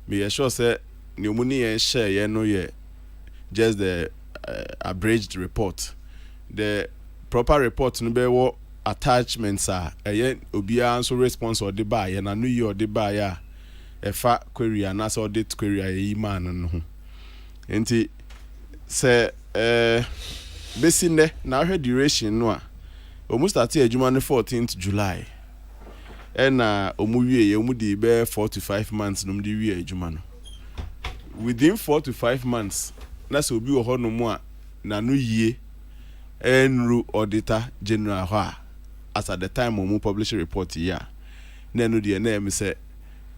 me sure say ni omuni yen share ye no ye just the abridged report. The proper report no be wo attachments are obi answer response or the buy na no ye or the buy ya efa query and as audit query ayi man no ho enti se besinde na hwe duration no a omu start adwuma no 14th July and omu wie ye omu di be 4 to 5 months no mdi wie adwuma no within 4 to 5 months na so obi wo ho no mu a na no yie enru Auditor General ho a as at the time when we publish a report here, then the name say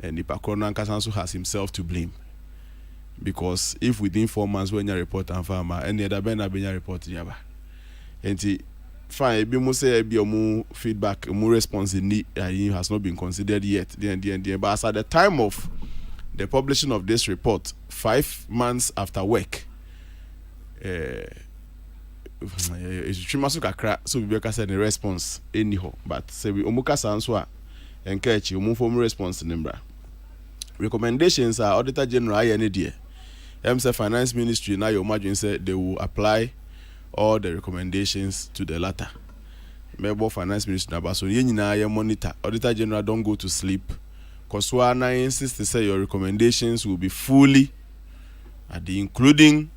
nipa korona nkasanso has himself to blame. Because if within 4 months when you report and farmer any other benya report yaba. And fine, be mo say be more feedback, more response in need has not been considered yet. But as at the time of the publishing of this report, 5 months after work, so we can send a response anyhow. But say we omuka sanswa encourage you move from response number. Recommendations are Auditor General IND. Say Finance Ministry now you imagine say they will apply all the recommendations to the latter. Member Finance Ministry na so you monitor. Auditor General don't go to sleep. Because I insist to say your recommendations will be fully including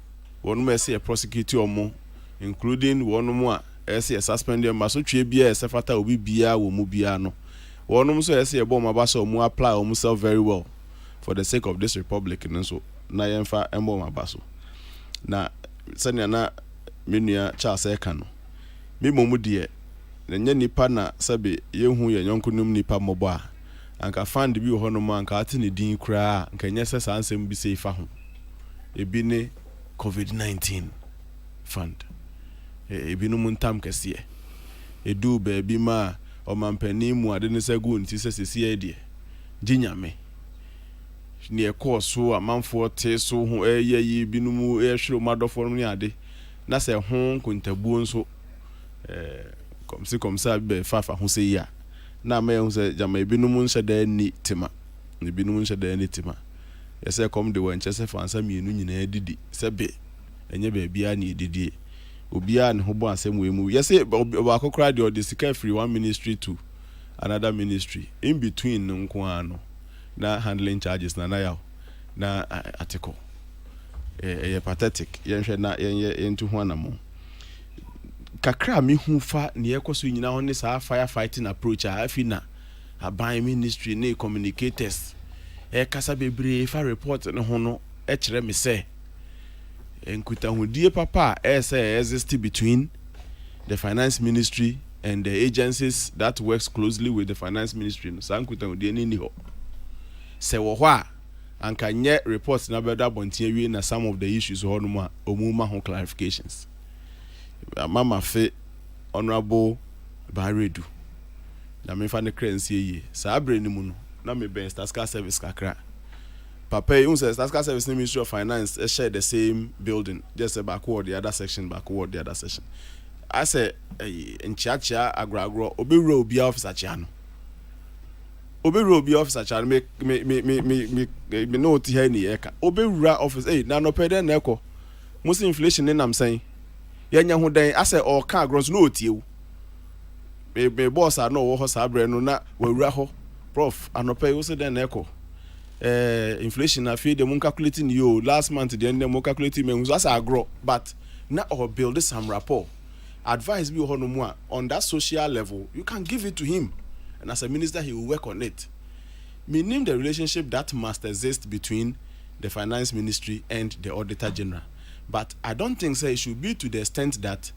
one more say a prosecutor or more, including one more say a suspended maso tribia sefata will be bia will mubiano. One more say a bomb abaso more apply himself very well for the sake of this republic and so na yemfa embo mabaso. Na sanya na menua Charles Ekano. Me momu die nenye nipa na sabe yehu ye yonkunum nipa mobo a anka fund bi ho no ma anka ate ne din kura anka nyese sansem bi sei fa ho ebi ne COVID-19 fund ebi no muntam kese edu ba bi ma o mampani mu ade ne sagu nti sesesi e ginyame ni ekoso amanfo te so ho yi bi no mu hwero madofo no ni ade na se ho kontabuo nso comme ça be fafa ho se ya na me hu se jama ebi no mu nhyeda ni tema ebi no mu nhyeda ni tema yese come de wan chese fansa mienu nyina didi se be enye be bia na didi obia ne ho bo asem we mu yese ba kokra de the sika free one ministry to another ministry in between nko ano na handling charges na yaw na article pathetic yenhwe na yentu ho anamo kakra mi hu fa ne yekoso nyina ho ne sa firefighting approach a afi na aban ministry ne communicators kasa bebre fa report ne ho no kire me se enkuta hodie papa say exist between the finance ministry and the agencies that works closely with the finance ministry no sa enkuta hodie ni ho se wo ho a anka nye reports na beda bontie wi na some of the issues ho no ma omuma ho clarifications mama fe honorable Baredu na me fa ne kransie yi sa abre ni mu no na me ben Staska service kakra papa you say Staska service ni Ministry of Finance share the same building just backward the other section I say nchiachia agragro obewura obi officer chia no obewura obi officer chia me no ti ha ni eka obewura office na no pede na ekọ musi inflation ni nam san yanya ho dan ase o ka agros no otiewu me boss a no wo ho sabre no na wawura ho prof anope wo se den na ekọ inflation na fe dem calculating you last month dem calculating me so as agro but na or build some rapport advice be ho no mu on that social level you can give it to him and as a minister he will work on it. Meaning the relationship that must exist between the finance ministry and the Auditor General. But I don't think so it should be to the extent that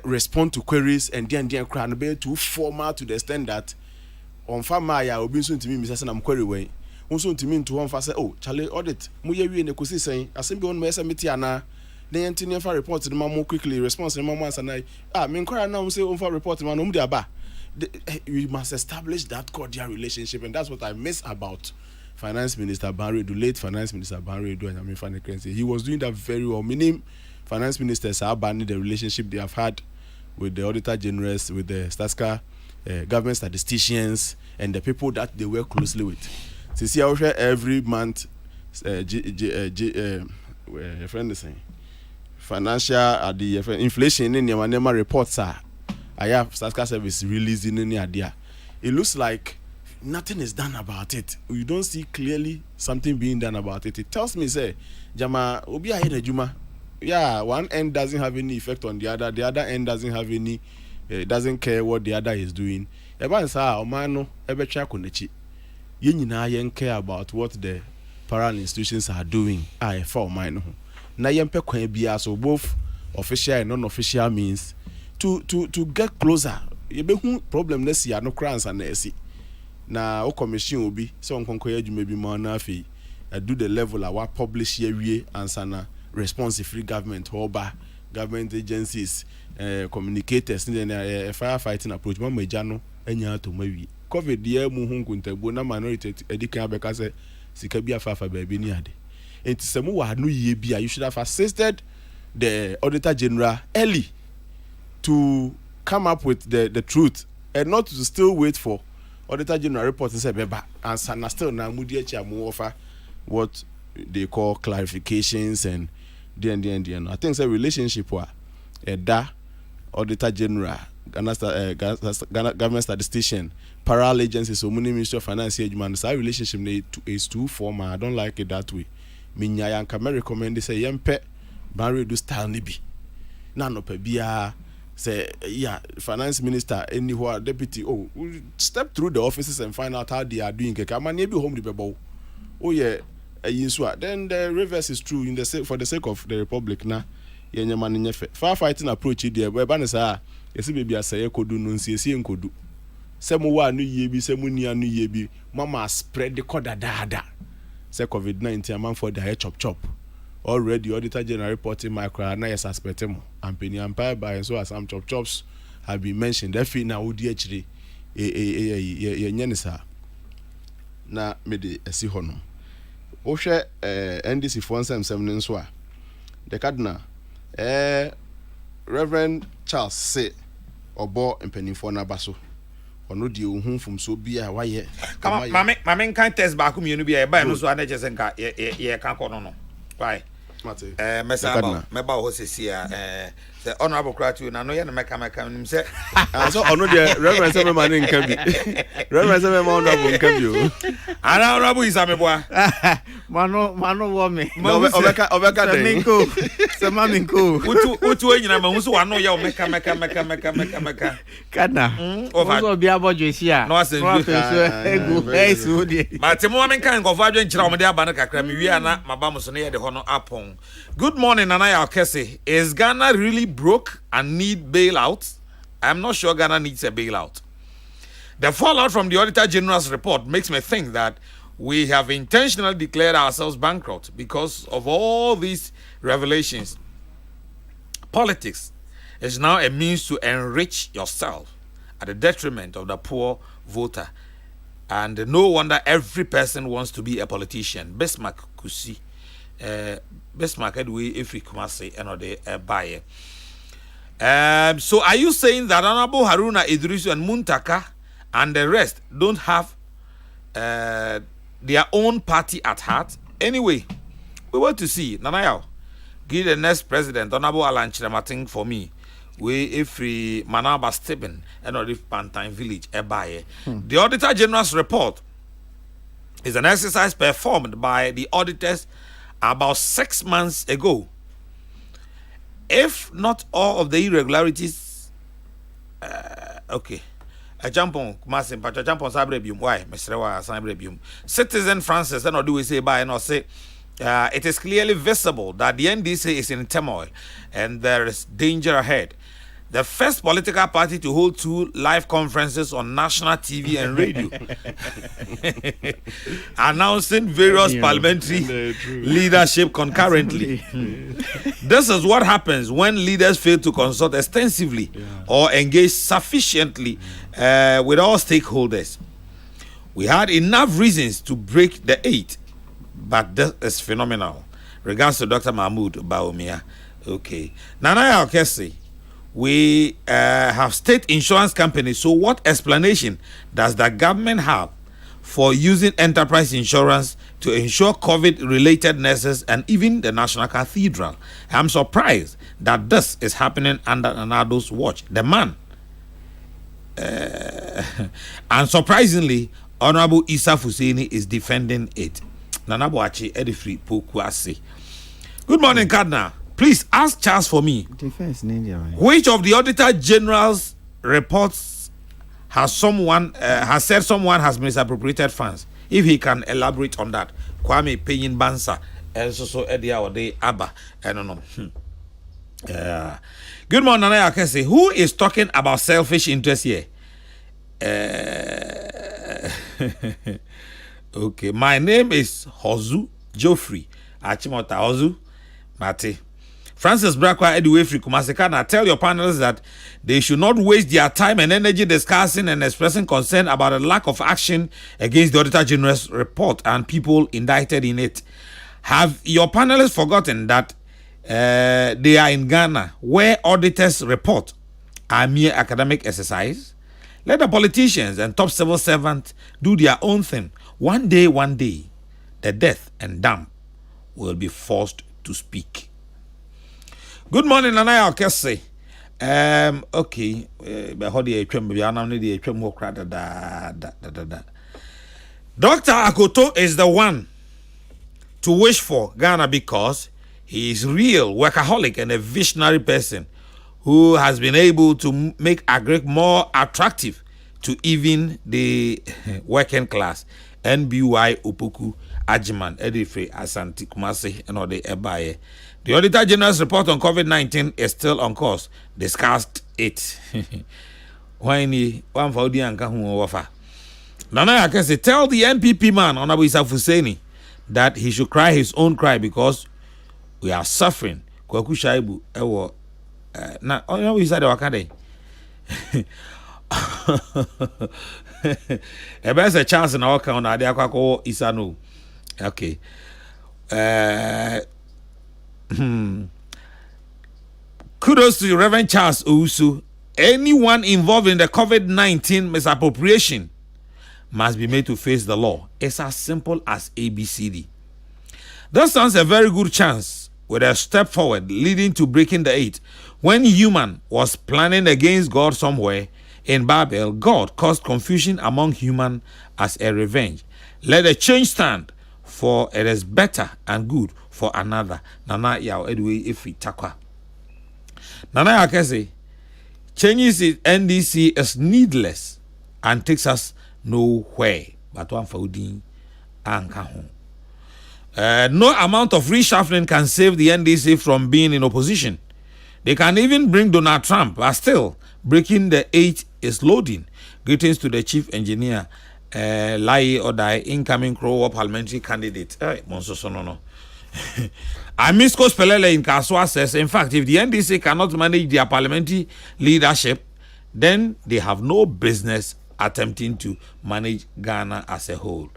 respond to queries and then be too formal to the extent that on farmer ya obi so ntimi mi sese na query we so ntimi nto on fa say oh Charlie audit mu ye wie ne kosi sen asem bi on me meti ana na yentini fa report the mamo quickly response the mamo answer na me query na say on fa report man no mu dia ba. We must establish that cordial relationship, and that's what I miss about Finance Minister Baredu, late Finance Minister Baredu, and Amin Fanekrense. He was doing that very well. Meaning, Finance Ministers are abandoning the relationship they have had with the Auditor Generals, with the Staska government statisticians, and the people that they work closely with. So, see, I share every month, friend is saying, financial the inflation in your NEMA reports are. I have Staska service releasing any idea. It looks like nothing is done about it. You don't see clearly something being done about it. It tells me, say, Jama, Obi ahe Juma. Yeah, one end doesn't have any effect on the other end doesn't have any, doesn't care what the other is doing. Eba sa omano ebe try konechi. Ye nyina yen care about what the parallel institutions are doing. For mine. Na yempe kwan bia so both official and non-official means to get closer yebehu problem na si ano crans and esi na o commission obi so nkonko ya dwuma bi ma na afi do the level our publish here wie answer na response free government oba government agencies communicators in firefighting approach ma maja no anya to mawi covid ye mu hu nkuntabu na minority edikan abeka say sika bi afafa ba bi ni ade enti semu wa no ye bi you should have assisted the Auditor General early to come up with the truth and not to still wait for Auditor General report and say beba answer na still na mudi echi amu offer what they call clarifications and the I think say relationship wa da Auditor General Ghana government statistician parallel agencies so many Ministry of Finance human say relationship is too formal. I don't like it that way. Minya yanka me recommend say yempe ban redo style ni bi na no pa bia say yeah finance minister anywhere deputy step through the offices and find out how they are doing keka man e bi home the bebo yeah yinso then the reverse is true in the for the sake of the republic na yenye man nyefe firefighting approach there we ba ne say yesi baby aseye kodu no nsiesie nkodu semu wa anu ye bi semu ni anu ye bi mama spread the code dada say covid-19 among for the chop already Auditor General reporting micro na yes suspect him and penny empire by so as some chops have been mentioned that na odi achire ye nyenisa na me de esi ho no wo hwe NDC for nsem nso a the cardinal Reverend Charles say obo mpanimfo na baso ono die ohun fom so bia waye mame kan test ba ko mienu bia e ba no so anaje senka ye kan ko no bye mesa ba ho sesia the honorable cratu na no ye na meka nim se so ono de reverend say me man nka bi reverend say me man honorable nka bi o ana honorable isa me boa mano wo me obeka de minko se maminko utu enyina ma hu so wano ye o meka kana so bia bojo sia no ase egu esu de matemo wa menka nkofo adwen kira o me de aba na kakra me wi ana maba mo so ne ye de ho no apon. Good morning, Nanaya Okese. Is Ghana really broke and need bailout? I'm not sure Ghana needs a bailout. The fallout from the Auditor General's report makes me think that we have intentionally declared ourselves bankrupt because of all these revelations. Politics is now a means to enrich yourself at the detriment of the poor voter. And no wonder every person wants to be a politician. Bismarck Kusi. Bismarck Edway Ifri Kumasi and the buyer. So are you saying that Honorable Haruna Idrisu and Muntaka and the rest don't have their own party at heart? Anyway, we want to see Nanayao give the next president Honorable Alan Chiramating for me. We Ifri Manaba Stephen and the Pantine Village buyer. The Auditor General's report is an exercise performed by the auditors about 6 months ago. If not all of the irregularities, okay. A jump on Masim, but a jump on Sabrebium. Why, Mr. Sabrebium? Citizen Francis, and or do we say by and or say it is clearly visible that the NDC is in turmoil and there is danger ahead. The first political party to hold 2 live conferences on national TV and radio, announcing various parliamentary leadership concurrently. This is what happens when leaders fail to consult extensively or engage sufficiently with all stakeholders. We had enough reasons to break the 8, but this is phenomenal. Regards to Dr. Mahmoud Baumia. Okay. Nanaya Okese. We have state insurance companies. So what explanation does the government have for using enterprise insurance to insure COVID-related nurses and even the National Cathedral? I'm surprised that this is happening under Nanado's watch. The man. And surprisingly, Honorable Isa Fuseni is defending it. Nanaboachi Edifri Pokuase. Good morning, Cardinal. Please ask Charles for me. Defense in India, right? Which of the Auditor General's reports has said someone has misappropriated funds? If he can elaborate on that. Kwame Peyin Bansa and so Edia Ode Abba. I don't know. Good morning, Nana Akese. Who is talking about selfish interest here? Okay, my name is Hozu Geoffrey Achimota Hozu Mate. Francis Brakwa Ediwefri Kumasekana, tell your panelists that they should not waste their time and energy discussing and expressing concern about the lack of action against the Auditor General's report and people indicted in it. Have your panelists forgotten that they are in Ghana, where auditors' report are mere academic exercise? Let the politicians and top civil servants do their own thing. One day, the deaf and dumb will be forced to speak. Good morning, Nanaya Okese. Okay. Dr. Akoto is the one to wish for Ghana because he is real workaholic and a visionary person who has been able to make agric more attractive to even the working class. NBY Upuku Ajiman Edifre Asante Kumasi and all the Ebaye. The Auditor General's report on COVID-19 is still on course. Discussed it. When one for the Anka who offer. Nana Akese, tell the NPP man Honorable Issa Fuseni that he should cry his own cry because we are suffering. Kwaku Shaibu ewo na Honorable Issa de wakade. There's a chance in our account. I did Issa no. Okay. Kudos to Reverend Charles Ousu. Anyone involved in the COVID-19 misappropriation must be made to face the law. It's as simple as ABCD. That sounds a very good chance with a step forward leading to breaking the eight. When human was planning against God somewhere in Babel, God caused confusion among human as a revenge. Let a change stand, for it is better and good for another. Nana Yao Edway Ifi Takwa. Nana Akese, changes in NDC is needless and takes us nowhere. But one for Udin and Kahon. No amount of reshuffling can save the NDC from being in opposition. They can even bring Donald Trump, but still, breaking the eight is loading. Greetings to the chief engineer, Lai Odai, incoming Crow parliamentary candidate. Monsosonono. Amisco Spelele in Kaswa says, in fact, if the NDC cannot manage their parliamentary leadership, then they have no business attempting to manage Ghana as a whole.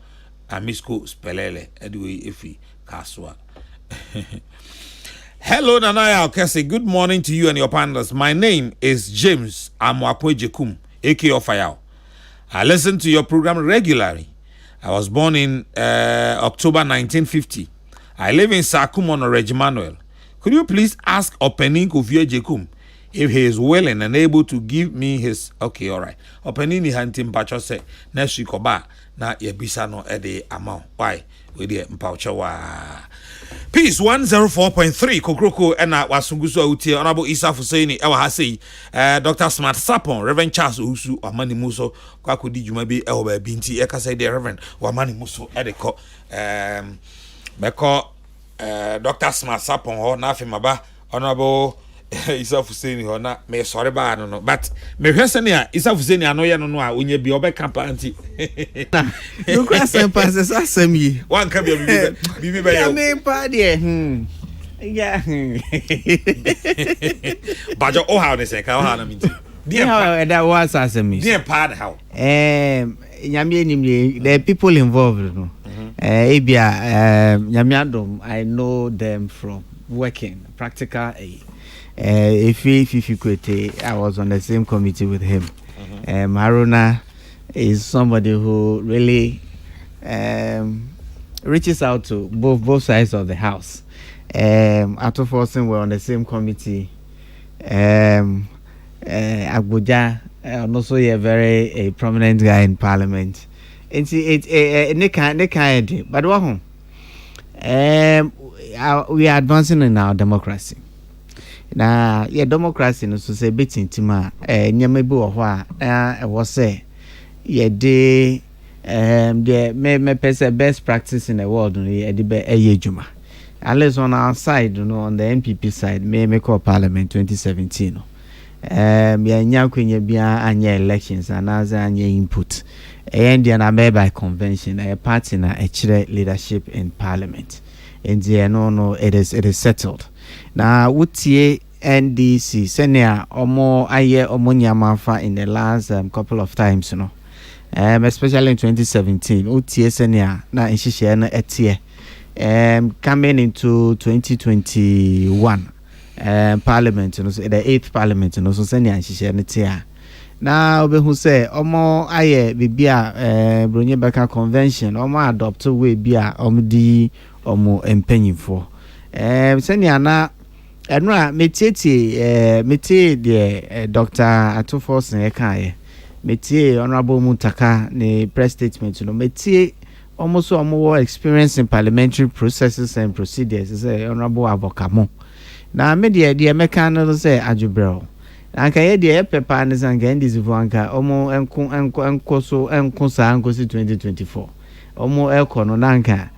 Amisco Spelele, Edway Ifi Kaswa. Hello, Nanaya Okese. Good morning to you and your panelists. My name is James Amwakwe Jekum, aka Ofayao. I listen to your program regularly. I was born in October 1950. I live in Sakumon or Regimanuel. Could you please ask Opening Kuvie Jekum if he is willing and able to give me his... Okay, all right. Opening ni hantim pacho se next week oba na yebisa no ede amount. Why? We de mpaucho wa... Peace 104.3 Kokrokoo ena wasungusu utie Honorable Issa Fuseni ewa hasi Dr. Smart Sapon Reverend Charles Ousu Wamani Muso kwa kudi jumabi ewa babinti eka say the Reverend Wamani Muso edeko beko Dr. Smart Sapon ho na afimaba Honorable Issa Fuseni ho na me sorry ba no but me hwese ne a Issa Fuseni anoye no no a onye bi obe camp anti no question passes asemi one can be be ya me pa de yeah but you how they say ka how na me dear how that was asemi dear pa how nyame enim the people involved no ebia nyame adom I know them from working practical if I was on the same committee with him. Haruna is somebody who really reaches out to both sides of the house. Ato Forsen were on the same committee. Abuja, and also a very prominent guy in Parliament. And see, but we are advancing in our democracy. Na yeah, democracy no so say bit intima nyama bi wo ho a was say yeah the me person best practice in the world no yeah the be adwuma at least on our side, on the NPP side, me call Parliament 2017. Yeah, nyakwenye bia anya elections and as anya input. Na by convention, a party na leadership in Parliament. And no, it is settled. Now, utie NDC senior omo aye omo nyamafa in the last couple of times, especially in 2017. Utie senior na inshishe na etie. Coming into 2021. Parliament, the 8th Parliament, so senior inshishe na etie. Now we who say omo aye bibia Bronye Beka convention omo adopt we bia omdi omo empenyifo senior na enra metie de Dr. Atufos na yekaye metie honorable Mutaka ne press statement no metie almost omo experience in parliamentary processes and procedures say honorable Abokamo na me de meka no say ajubrel anka ye de pepa ne sanga ndisifu anka omo enko so 2024 omo elko no nanka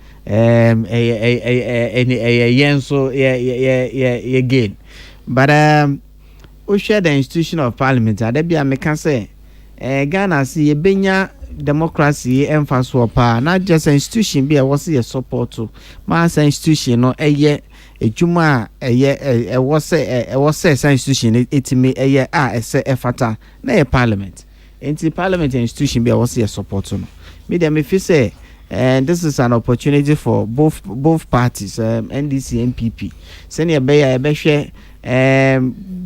yenso ye gain but we share the institution of parliament that be ameka say Ghana see ye benya democracy emphasis pa not just an institution be was ye support to mass institution no ejuma was say institution etimi ese efata na ye parliament enti parliament institution be was ye support no me dem if say and this is an opportunity for both parties NDC NPP senior be share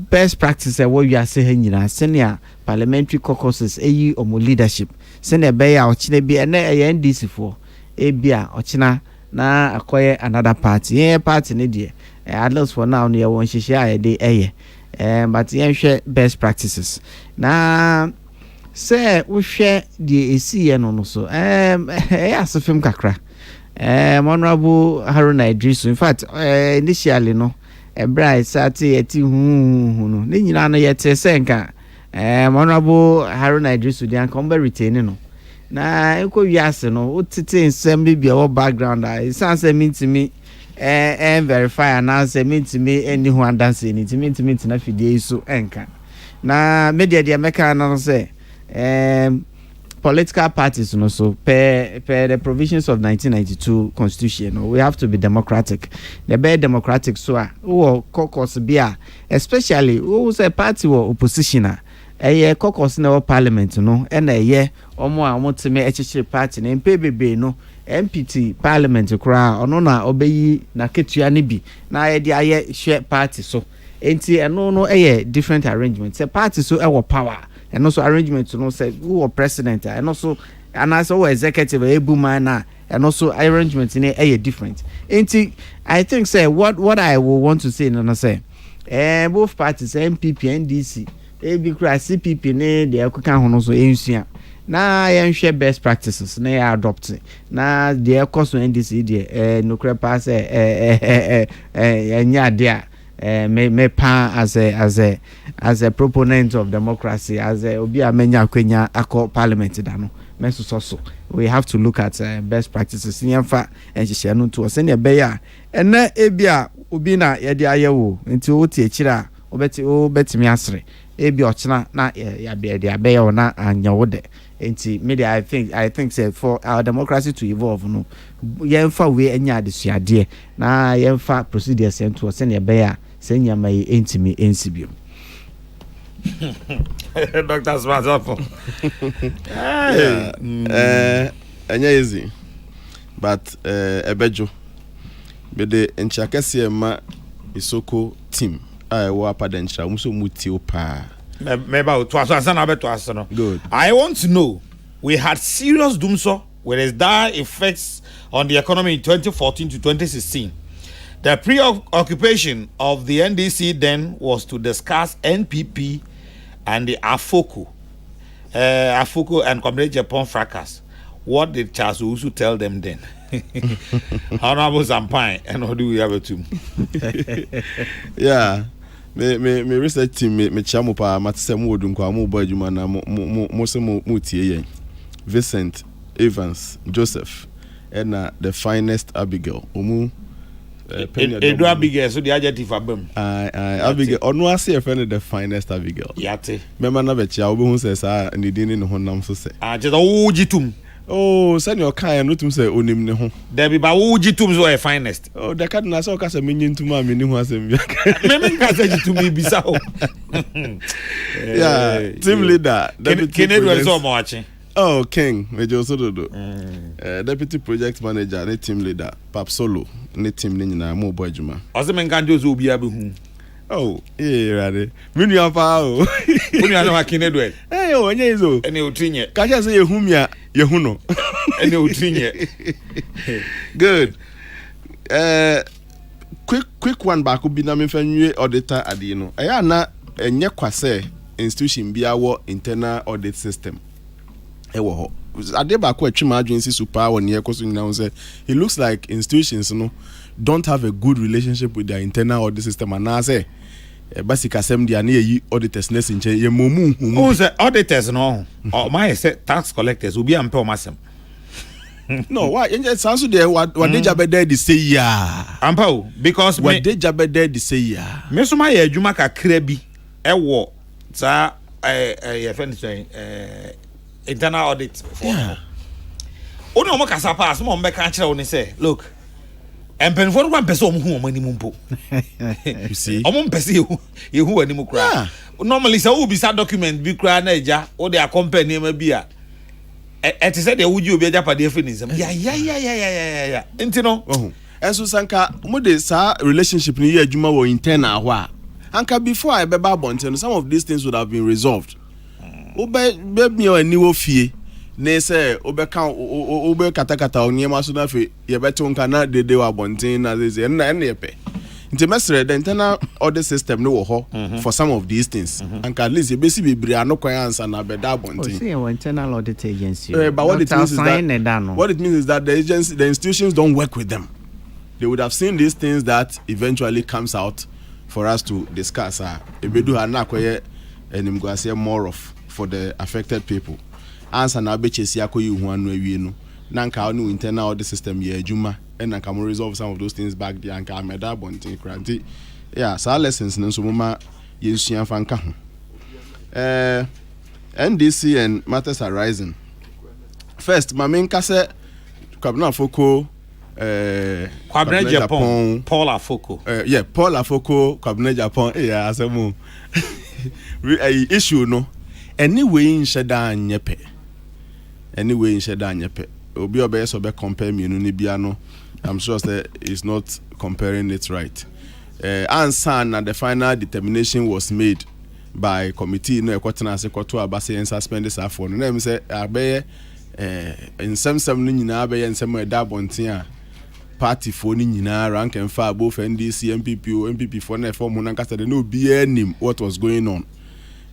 best practice what you are saying nyina senior parliamentary caucuses omo leadership senior be ochine bi na NDC for bia ochina na akoye another party party ne de at least for now no won hihia de but share best practices na say we share the AC no so asofim kakra honorable Haruna Idris in fact initially no bright sati eti hu no ne nyina no yete senka honorable Haruna Idris di an come retain no na enko wiase no otete nsem bibia wo background I sense me verify and say me any who dance ni me na fidie so enka na media de meka no say political parties no so per the provisions of 1992 constitution we have to be democratic the be democratic so caucus bia especially who say party or opposition caucus na parliament no na omo teme echichire party na MPBB no MPT parliament kura ono na obeyi na ketua ne bi na ye share party so enti eno no different arrangements say party so power and also arrangement to know say who president and also and also executive ebuma and also arrangement in a different. I think say what I will want to say no say both parties MPP NDC be CPP ne de akuka ho no so ensua na yen share best practices na ya adopt na de course NDC de no crepa say enya de me pa as a proponent of democracy as a obi amenya kwenya akọ parliament da no meso so we have to look at best practices nyamfa enhihye no to se ne be ya ena ebia obi na ye de ayewo nti o tie kira obetimi asre ebia ochina na ya be de abe ya na anyawo de nti media I think say for our democracy to evolve no yemfa we enya adesuade na yemfa procedures ento se ne be ya senya mai entimi ensibio Dr. Smazapo anya easy but ebejo be the enchakese ma isoko team wo apadencha muso muti opa meba to aso na beto aso no good. I want to know we had serious doomso with its dire effects on the economy in 2014 to 2016. The preoccupation of the NDC then was to discuss NPP and the Afoko and Comrade Japan fracas. What did Charles Usu tell them then? Honorable Zampine, and what do we have it to? Yeah, me research team me chamu pa matsemu odun kwa mu boy juma na mo tie Vincent Evans Joseph and the finest Abigail omu Edu Abigail, so the adjective abem. Abigail, ono ase e friend the finest Abigail. Yate. Mema na be chia obo hu se sa ne din ne ho nam so se. Just wo jitum. Oh, send your kind no tum say onim ne ho. There be ba wo jitum so e finest. Oh, the card na so ka say menyin tum a me ni ho asem bia. Me ka say jitum bi bisa ho. Yeah, team leader. Kennedy was so much. Oh, King, Major Sododo. Deputy project manager, ne team leader, Pap Solo, ne team ni nyina mo boy juma. Osemen kan jo so obi abi hu. Oh, ready. Minu afa o. Minu ano Kennedy. Eh, o nya izo. Ene otrinye. Ka sha say yehu mia, yehu no. Ene otrinye. Good. Quick one back bi na me fa nwie auditor ade no. Eya na enye kwase institution bia wo internal audit system. Ewo ho. Ade ba ko atwima adwensi super won ye koso nyina say it looks like institutions no don't have a good relationship with their internal audit system and na say basic assembly na ye auditors ness nche ye momu hu. Oh say auditors no. Oh my say tax collectors obi ampe o masem. No, why? It sounds to there what they jabede the say ya. Ampa because what they jabede the say ya. Me so my adwuma kakra bi ewo sa ye friend say internal audit for. Yeah. Oni omo kasa pass mo mbe kan kire oni say look empenfo no kwampe so omo hu omo animu mpo. You see? Omo mpese yehu animu kra. Normally say who be sa document bi kra na eja o dey accompany ma bi a it said the would you be a Japanese feminism. Yeah. Intino. Oh. Enso sanka mo de sa relationship ni ye adwuma wo internal ho a. Anka before I be babonten some of these things would have been resolved. Obe me ani wo fie. Ne say obe kan obe katakata onyema so na fe ye beto nka na dede wa bonten na ze na ye pe. Nti mesre the internal audit system no wo ho for some of these things. And at least you be bebre anokwan answer na be da bonten. See your internal audit agency. But what it means is that the institutions don't work with them. They would have seen these things that eventually comes out for us to discuss. Ebedu anakoye enimguase more of for the affected people. Answer na be chesi akoyi hu anu awie no. Na nka onu internal audit system ye adwuma and na can resolve some of those things back there and can meda bontin kranti. Yeah, so lessons no so mama yensua fa nka ho. NDC and matters arising. First, my main kase Kwabena Afoko Kwabena Japan Paul Afoko. Yeah, Paul Afoko Kwabena Japan. Yeah, asemu. Issue no. Anyway in sheda nyepe. Anyway in sheda nyepe. Obi obe so be compare me no ni bia no. I'm sure that it's not comparing it right. And the final determination was made by committee no ekwatena se kwato abase and suspend this afọ no na say abeye nsem no nyina abeye nsem e da bonten a party for ni nyina rank and far both NDC MPP for na form na nkasa de no be anim what was going on.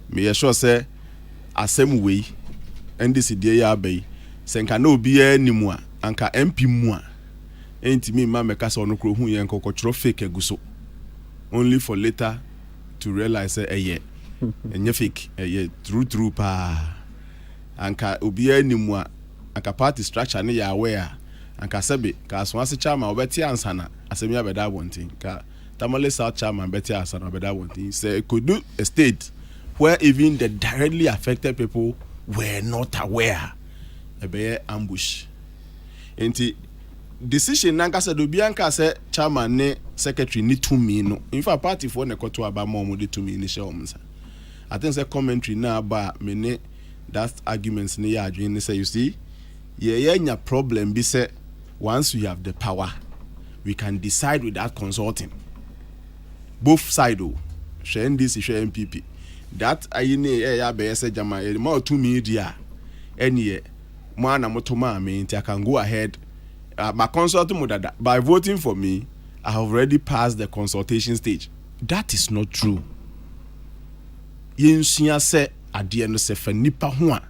Me sure say asem we NDC die ya abeye se nka no be anim a anka MP mu a entimi ma meka so no kro hu yen kokotro fake eguso only for later to realize yeah enye fake yeah true pa anka obi animu a anka party structure ne ya aware anka sebe ka so ase chairman obeti ansana asemi abeda wontin ka Tamale South chairman beti ansana abeda wontin say it could do a state where even the directly affected people were not aware ebe ambush enti decision nanka said obianka say chairman ne secretary ni to me no in fact party for ne koto aba mo de to me ni share omsa I think say commentary na aba me ne that arguments ne ya adwin say you see nya problem be say once we have the power we can decide without consulting both side o share NDC share MPP that ayine ya be say jama e ma to me dia enie mo ana motoma me nti I can go ahead my consulting mudada by voting for me I have already passed the consultation stage. That is not true. Yensuya se adie no se fa nipa ho a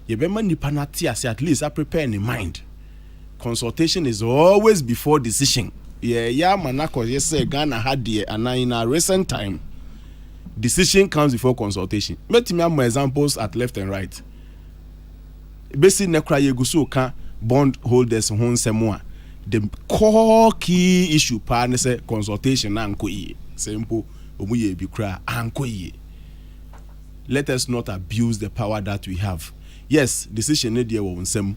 ye be ma nipa na tie ase at least I prepare in mind. Consultation is always before decision. Yeah manako ye say Ghana had the and in a recent time decision comes before consultation. Let me have my examples at left and right. Basi nekra yegusu ka bond holders ho nsemo a the core key issue pa say consultation na anko ye simple omu ye bi kra anko ye. Let us not abuse the power that we have. Yes, decision ne dia wo nsem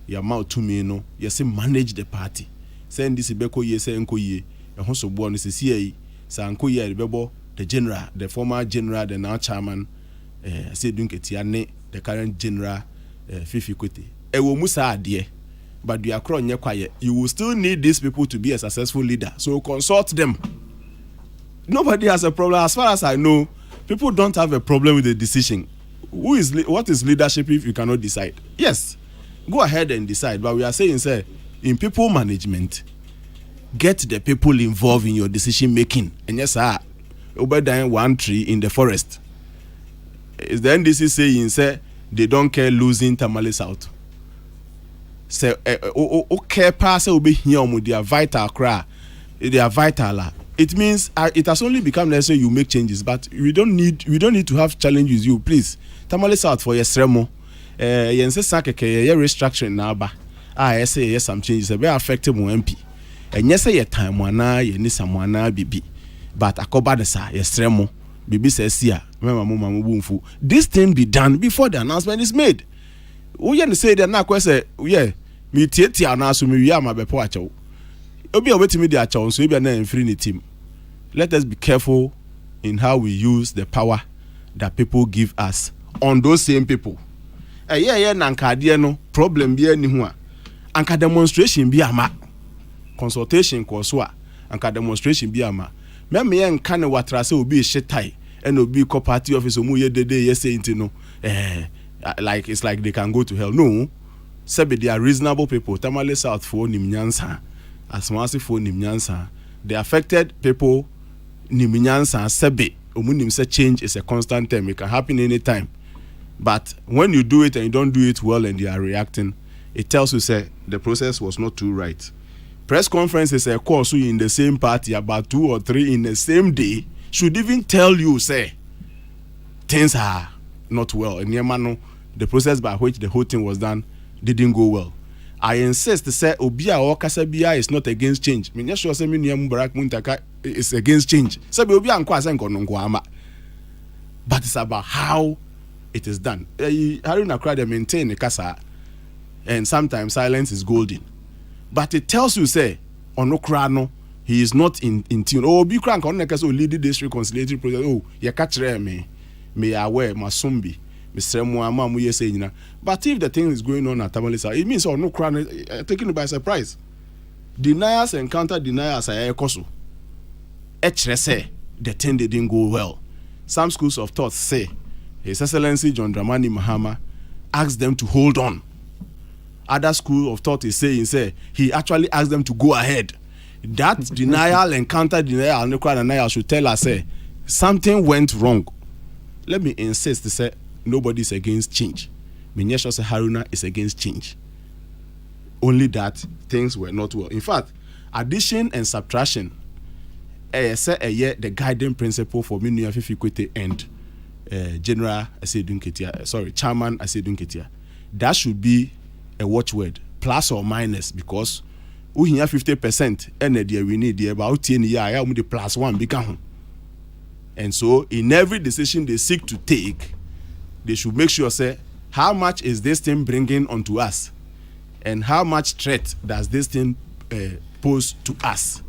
ya mouth to me no yes manage the party. Send this beko ye say anko ye ehun so bo no se sie sa anko ye bebo the general, the former general, the now chairman say dunketia ne the current general Fifi Kwete. E wo musa ade, but you are crying quiet. You will still need these people to be a successful leader. So consult them. Nobody has a problem. As far as I know, people don't have a problem with the decision. What is leadership if you cannot decide? Yes, go ahead and decide. But we are saying, sir, in people management, get the people involved in your decision making. And yes, sir, over there one tree in the forest. Is the NDC saying, sir, they don't care losing Tamale South? Say, okay, pass will be here with their vital cry. They are vital. It means it has only become necessary you make changes, but we don't need to have challenges. You please, Tamale South for your sermo. Yense sakeke your restructuring now ba. I say yes some changes. Be affected mo MP. And yes say your time wana ye ni samwana bibi. But akoba de sa your sermo. Bibi says here. This thing be done before the announcement is made. We say that now say yeah me tietia na so me wi ama bepo acho. Obi obetimi dey acho so e na free ni team. Let us be careful in how we use the power that people give us on those same people. Yeah na nkade no problem bi ani ho a anka demonstration bi ama consultation ko so a anka demonstration bi ama me ye nka ne watra se obi hyetai and obi ko party office omu ye dede ye say no like it's like they can go to hell. No, Sebi, they are reasonable people. Tamale South for Nimnyansa, Asmasi for Nimnyansa. The affected people Nimnyansa Sebi. Omunim say change is a constant term. It can happen anytime. But when you do it and you don't do it well and they are reacting, it tells you say the process was not too right. Press conference is a course in the same party about 2 or 3 in the same day should even tell you say things are not well. And the process by which the whole thing was done didn't go well. I insist to say Obia or Kasabia is not against change. Me sure say me Mubarak Muntaka is against change. So Obia and Kwasan. But it's about how it is done. Haruna Krade maintain the Kasa, and sometimes silence is golden. But it tells you say Onokrano he is not in tune. Oh, be crank on the lead this reconciliatory process. Oh, you catch me aware masumbi. But if the thing is going on at Tamalisa, it means no crown taken by surprise. Deniers and counter deniers are ekoso. Say the thing didn't go well. Some schools of thought say His Excellency John Dramani Mahama asked them to hold on. Other school of thought is saying say he actually asked them to go ahead. That denial and counter denial and denial should tell us say something went wrong. Let me insist to say nobody is against change. Minyesha say Haruna is against change. Only that things were not well. In fact, addition and subtraction the guiding principle for Minuya Fifi Kwete and General Asedun Ketia, Chairman Asedun Ketia. That should be a watchword, plus or minus, because we have 50% and we need about 10 years the plus one become. And so in every decision they seek to take, they should make sure say how much is this thing bringing onto us and how much threat does this thing pose to us.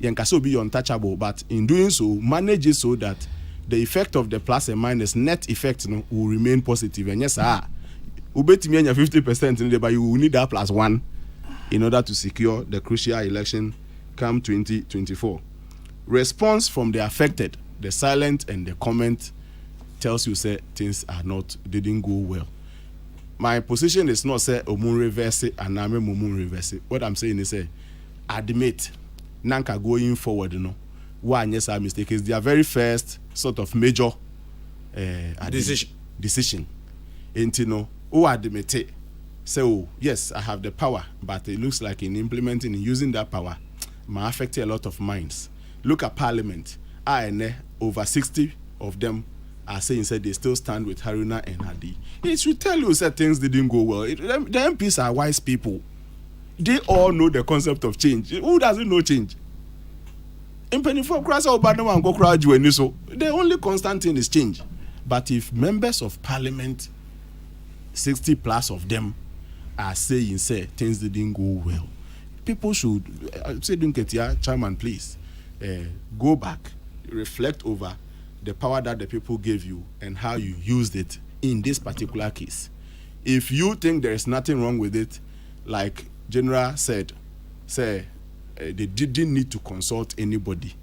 Yankaso be untouchable, but in doing so manage it so that the effect of the plus and minus net effect will remain positive. And yes ubetimi 50% in there, but you will need that plus one in order to secure the crucial election come 2024. Response from the affected, the silent and the comment tells you say things didn't go well. My position is not say omun reverse it and I'm mumun reverse it. What I'm saying is say admit nanka going forward, one yes our mistake is their very first sort of major decision. And who admit it. So yes, I have the power, but it looks like in implementing and using that power might affect a lot of minds. Look at Parliament. Over 60 of them are saying they still stand with Haruna and Hadi. It should tell you that things didn't go well. The MPs are wise people. they all know the concept of change. Who doesn't know change? In Pennyford, the only constant thing is change. But if members of parliament, 60 plus of them, are saying, say, things didn't go well, people should say, don't get here, chairman, please go back, reflect over the power that the people gave you and how you used it in this particular case. If you think there is nothing wrong with it, like General said, say they didn't need to consult anybody.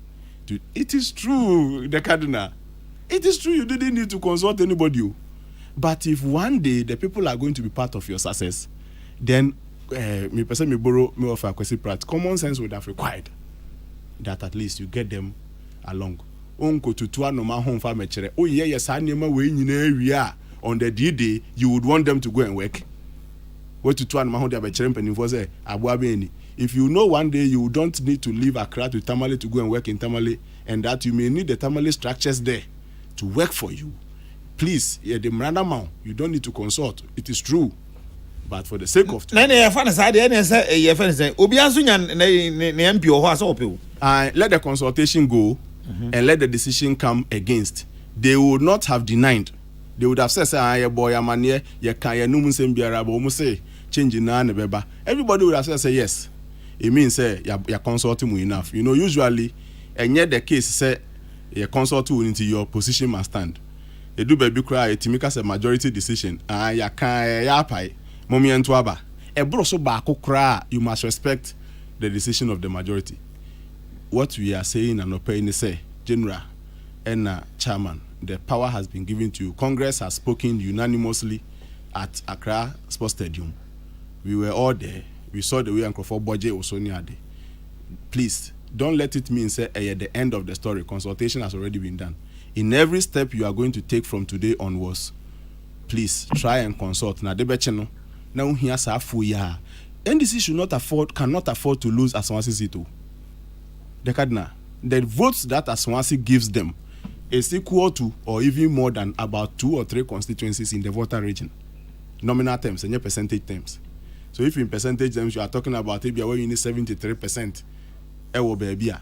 It is true, the Cardinal. It is true you didn't need to consult anybody. But if one day the people are going to be part of your success, then common sense would have required that at least you get them along. On the D-Day, you would want them to go and work. If you know one day you don't need to leave Accra to Tamale to go and work in Tamale, and that you may need the Tamale structures there to work for you, please, the Mrandamount, you don't need to consult. It is true. But for the sake of let the consultation go and let the decision come against. They would not have denied. They would have said, boy, I'm here, you can't say, changing beba. Everybody would have said, yes. It means you're consulting enough. You know, usually, and yet the case say you're consulting into your position must stand. They do baby cry to make us a majority decision. You can't Mommy and Twaba. A broso bako cry, you must respect the decision of the majority. What we are saying and opinion say, General and Chairman, the power has been given to you. Congress has spoken unanimously at Accra Sports Stadium. We were all there. We saw the way Uncle Budget was so near there. Please, don't let it mean say at the end of the story, consultation has already been done. In every step you are going to take from today onwards, please try and consult. Now, now here's a full year. NDC cannot afford to lose Aswansi Zito. The Cardinal, the votes that Aswansi gives them is equal to or even more than about 2 or 3 constituencies in the voter region. Nominal terms and your percentage terms. So if in percentage terms you are talking about it, where you need 73%, ewo baby.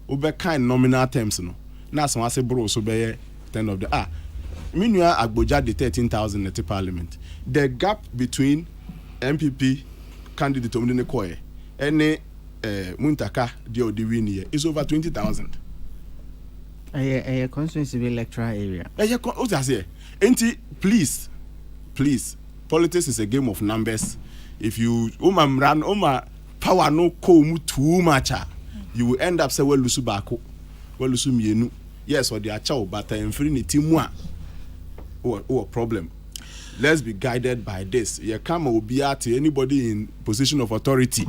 Ube kind nominal terms no. Na Aswansi bro so be 10 of the Meanwhile, Agboja the 13,000 at the parliament. The gap between MPP candidate Omdine Koye and Muntaka the win here is over 20,000. A constituency electoral area. Please, politics is a game of numbers. If you power no come too much, you will end up saying well lusubako, well lusumienu. Yes, or the achao, but infinity moi. Or problem. Let's be guided by this. You come will be at anybody in position of authority.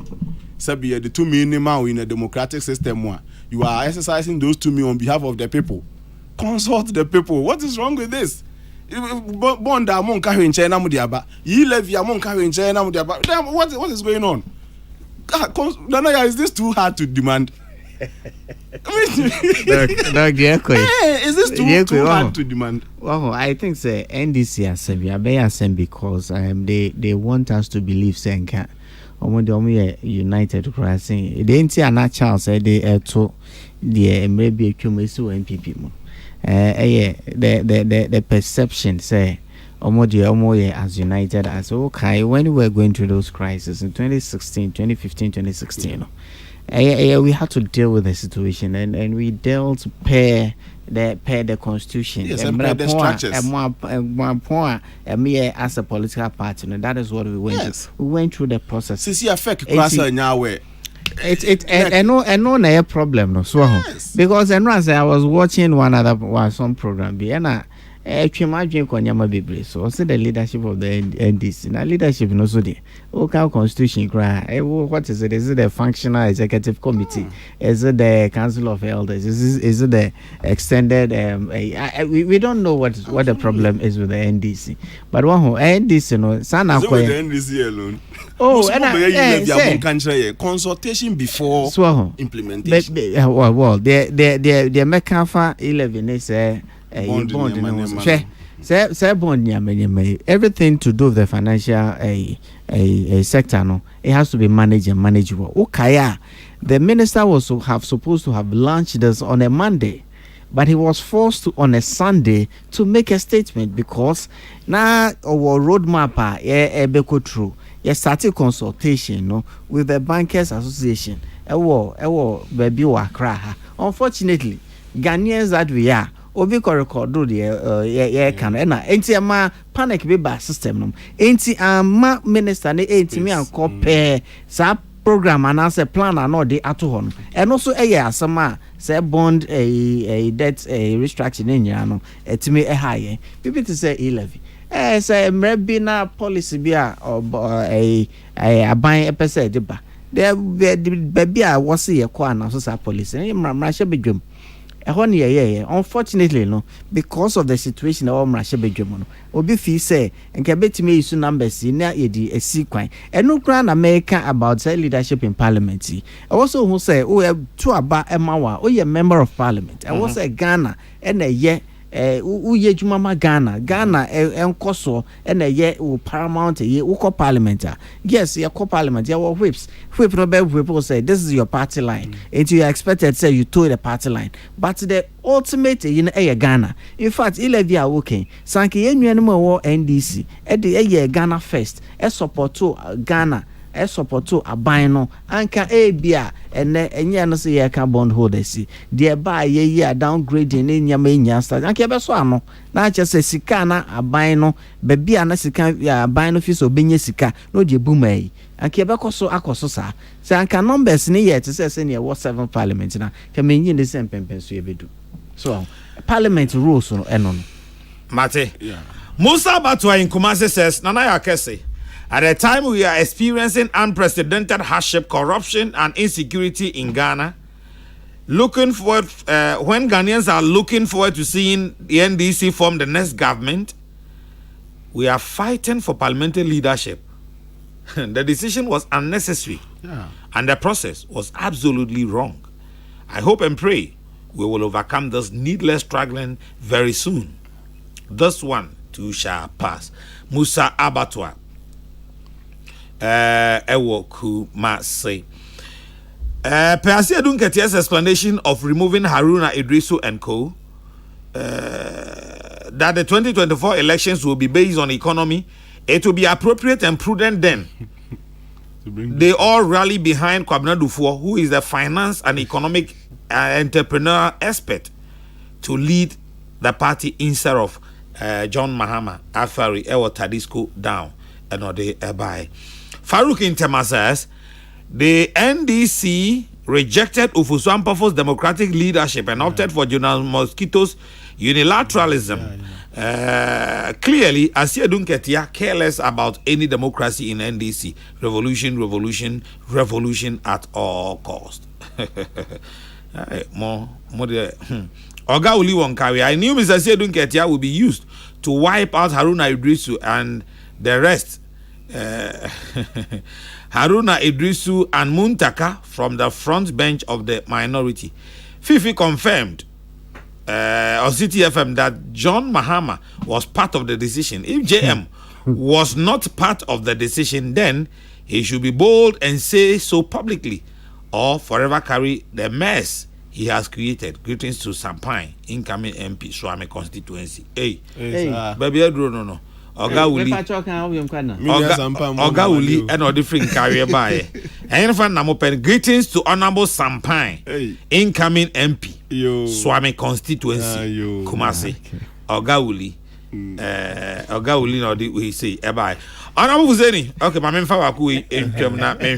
Sabi the 2 minimum in a democratic system. You are exercising those 2 million on behalf of the people. Consult the people. What is wrong with this? What is going on? Is this too hard to demand? Is this too hard to demand? Well, I think say NDC are because they want us to believe Senka. United crossing. They ain't see a chance they to the maybe MPP. The perception say as united as okay when we were going through those crises in 2016, 2015, 2016. We had to deal with the situation and we dealt per the constitution. Yes, and per the structures. Me as a political party, and that is what we went through. We went through the process. Since you affect class in your way. No problem no so because I was watching some program so see the leadership of the NDC. Now leadership no so the local constitution what is it? Is it the functional executive committee? Is it the council of elders? Is it the extended we don't know what the problem is with the NDC. But one NDC no sana the NDC alone. Oh, and consultation before implementation. Well, the Mekafa 11 is bond Say bond everything to do with the financial a sector no, it has to be managed and manageable. Okay, the minister was supposed to have launched this on a Monday, but he was forced to on a Sunday to make a statement because now our roadmap go through. Yes, started consultation no with the Bankers Association. Baby Wakra. Unfortunately, Ghanaians that we are. Obi ko record do the can na enti ama panic be ba system no enti ama minister ne enti me anko pe sa program and as a plan and all the ato ho no and also asama say bond a debt restructuring in ya no etimi high people to say 11 say maybe na policy be a aban epese de ba there baby a was ye kwa na so sa policy mra hye bedwam. Unfortunately, no, because of the situation of Rasha Bedroom, Obi fee say, and Kabetime is numbers in a sequence, and no grand America about their leadership in Parliament. I also who say, oh, two about a mawa, oh, a member of Parliament. I was a Ghana and a year. Uye Jumama Ghana enkoso ene ye paramount ye uko parliament. Yes, ye co parliament, ye whips. Whip no be whip say this is your party line. And you expected say you told the party line. But the ultimate in Ghana. In fact, Ilevia okay. Sanki ye nuanimo NDC. E Ghana first. E support to Ghana. E support to aban no anka bia enye no say ye ka bond holders there by ye downgrading nyama nya start anka be so ano na che say sika na aban no be bia na sika aban no fi so benye sika no de bumai anka be koso akoso sa say anka numbers ni yet say ne was 7 parliament na ka menyi ne sem pempen so ye bedu so parliament rules no eno no mate Musa Batwa in Kumasi says Nana Yakese, at a time we are experiencing unprecedented hardship, corruption, and insecurity in Ghana, looking forward when Ghanaians are looking forward to seeing the NDC form the next government, we are fighting for parliamentary leadership. The decision was unnecessary, and the process was absolutely wrong. I hope and pray we will overcome this needless struggling very soon. This one too shall pass. Musa Abatwa. Ewoku Mase. Perhaps Dunketia's explanation of removing Haruna Idrisu and co. That the 2024 elections will be based on economy. It will be appropriate and prudent then. They all rally behind Kwabena Dufour, who is the finance and economic entrepreneur expert, to lead the party instead of John Mahama Afari Ewo Tadisco down and or they by. Farouk Intema says the NDC rejected Ufusuampafo's democratic leadership and opted for Jonas Mosquito's unilateralism. Clearly, Asia Dunketia careless about any democracy in NDC. Revolution at all cost. More Oga Uli Wonkari. I knew Mr. Asia Dunketia would be used to wipe out Haruna Idrisu and the rest. Haruna Idrisu and Muntaka from the front bench of the minority. Fifi confirmed on CTFM that John Mahama was part of the decision. If JM was not part of the decision, then he should be bold and say so publicly, or forever carry the mess he has created. Greetings to Sampine, incoming MP, Swami constituency. Hey. Baby, no. Oga Uli and all different carrier by. And fan namopen greetings to Honorable Sampine, incoming MP, Swami constituency, Kumasi. Oga Uli, no di we say bye. Honorable Fuseni, okay, my men fawaku in Germany.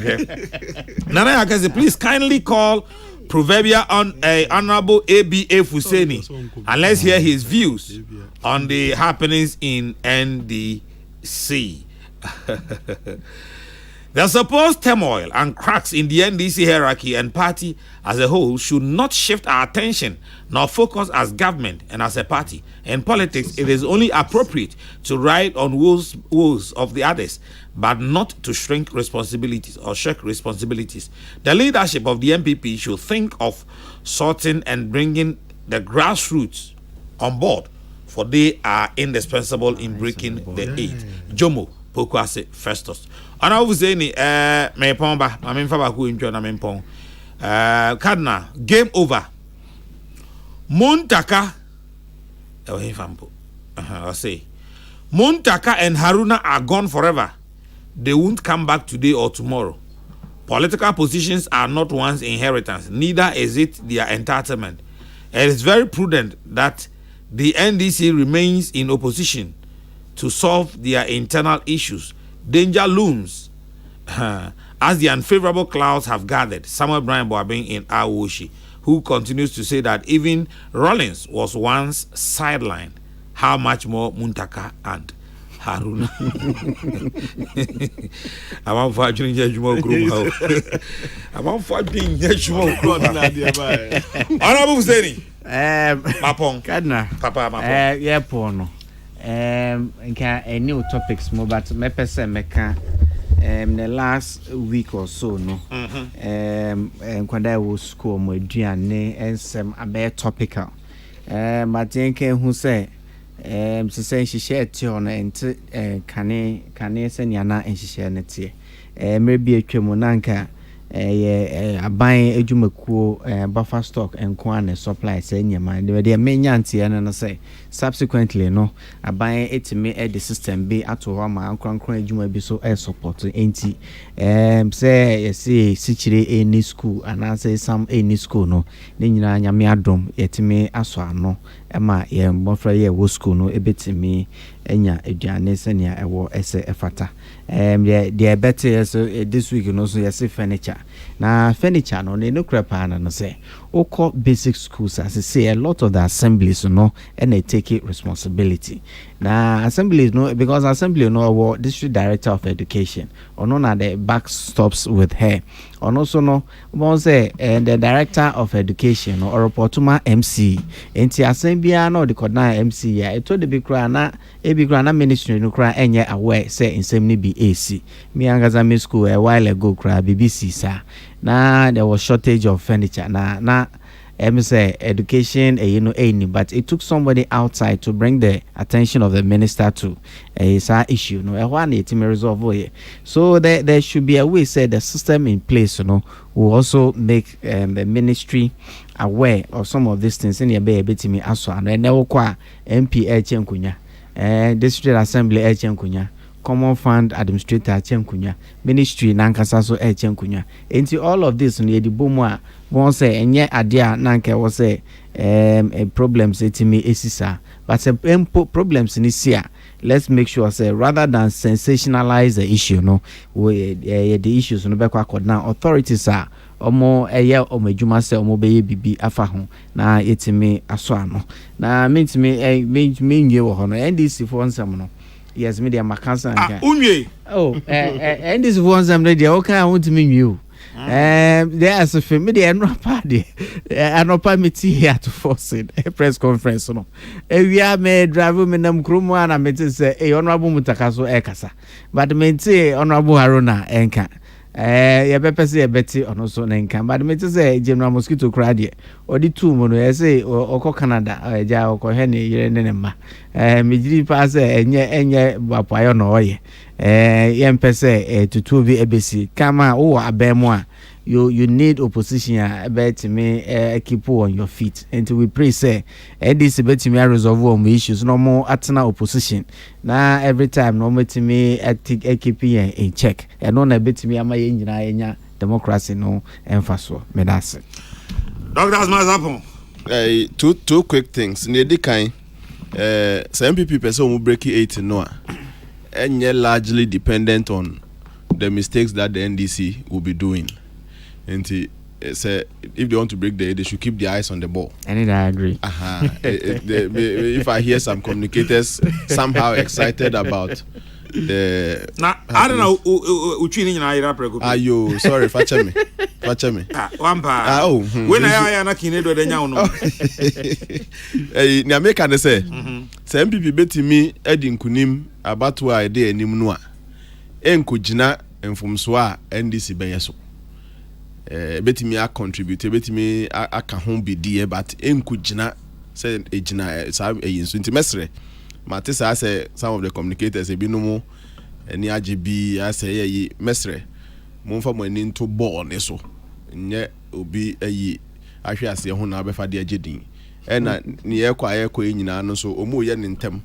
Nana Yakase, please kindly call Proverbial Honorable ABA Fuseni and let's hear his views on the happenings in NDC. The supposed turmoil and cracks in the NDC hierarchy and party as a whole should not shift our attention nor focus as government and as a party. In politics, it is only appropriate to ride on woes of the others, but not to shrink responsibilities or shirk responsibilities. The leadership of the MPP should think of sorting and bringing the grassroots on board for they are indispensable in breaking the eight. Jomo Pokwase Festus. And I was saying, me pomba, I mean, Fabaku in John, I mean, pong. Cardinal, game over. Montaka, I'll say, Montaka and Haruna are gone forever. They won't come back today or tomorrow. Political positions are not one's inheritance, neither is it their entitlement. It is very prudent that the NDC remains in opposition to solve their internal issues. Danger looms as the unfavorable clouds have gathered. Samuel Brian Boabing in Awoshi, who continues to say that even Rollins was once sidelined. How much more Muntaka and Haruna? I want for doing Yajmo group. I want for doing Yajmo group. Honorable Zeni. Mapong. Kadna. Papa Mapong. Yeah, porno. A new topics more, but me pese meka. The last week or so, no. When I was school, my DNA and some a topical. But who say, to say she shared on and can send yana and she share it. Maybe a Tremonanka, a buying a Jumaku, buffer stock and quan supply, saying your mind. They are main yanty and I say, subsequently, no, a buying it to me at the system be at home, and crank you may be so support ain't he? Say, Sichiri any school, and I say some any school, no, then you know, Yamiadrum, yet me as one, no, Emma, yeah, Mofra, was school, no, a bit to me, and ya, a Janis and ya, a war, essay, a fata. They are better this week, you know, so you see furniture. Now, furniture, no, they no crap, and I say, all basic schools, as I say, a lot of the assemblies, you know, and they take it responsibility. Now, assemblies, no, because assembly, no, what district director of education, or none of the back stops with her, or also, no, one say, the director of education, or Portuma MC, and the assembly, no, the Kodna MC, yeah, it told the big crana, a big grana ministry, no cry, and yet aware, say, in same be AC. Me and Gazami school a while ago, cry BBC, sir. Now, there was shortage of furniture. Now, say education, you know, but it took somebody outside to bring the attention of the minister to a issue. No, one it may resolve it. So there should be a way, say the system in place, you know, will also make the ministry aware of some of these things in your baby to me as well. And never qua MP Chenkunya, District Assembly Chenkunya. Common Fund Administrator Chenkunya, Ministry Nankasaso Chenkunya. Into all of this, near the Bumwa, won't say, and yet Adia Nanka was say, problems to me, Esisa, but some problems in this year. Let's make sure, say, rather than sensationalize the issue, no, the issues on the back now, authorities are. Omo eya omejuma se omo beye bibi afa ho na yetimi asoano na mentimi me wo ho no NDC for nsam no. Yes, media makansa nka. Unwe. Oh, and this ones am there okay I want to mean you. There is a familiar no party. No permit here to force it. A press conference no. We are me drive me nam krumu ana me say honorable Mutakaso ekasa. But me say honorable Haruna enka. Ya pepese e beti ono so nenka. But me say General Mosquito crowd odi two mo no say oko Canada ja oko he ne yire ne ma me jiri pa say enye bapayo no oye yem pese tutu bi ebesi kama wo abemu a you need opposition about me keep on your feet until we pray say this about me resolve all my issues no more atena opposition na every time no met me keep in check and no na bet me amaye nyina enya democracy no emphasis me that's Dr. Mazapon. Two quick things. Near kind, some MPP person will break it no, and yet largely dependent on the mistakes that the NDC will be doing. And say if they want to break they should keep their eyes on the ball. And I agree. If I hear some communicators somehow excited about the I don't know uchini na ira prego. Ayo, sorry, facha me. Wampa. When I na kinedo de nya uno. Ni America ne say. Say MPP betimi edi nkunim abatu a ede anim no a. Enkogina mfumso a NDC beyeso. Betimi a contribute, betimi aka ho bidie but enkogina say ejina sa eyinso nti mesre mate say some of the communicators e bi no mo eni agb say yi mesre momfa mo ani nto ball ne so nye obi ayi ahwe ase ho na abefa de agedin ena ne yekwa nyina no so omo ye ne ntem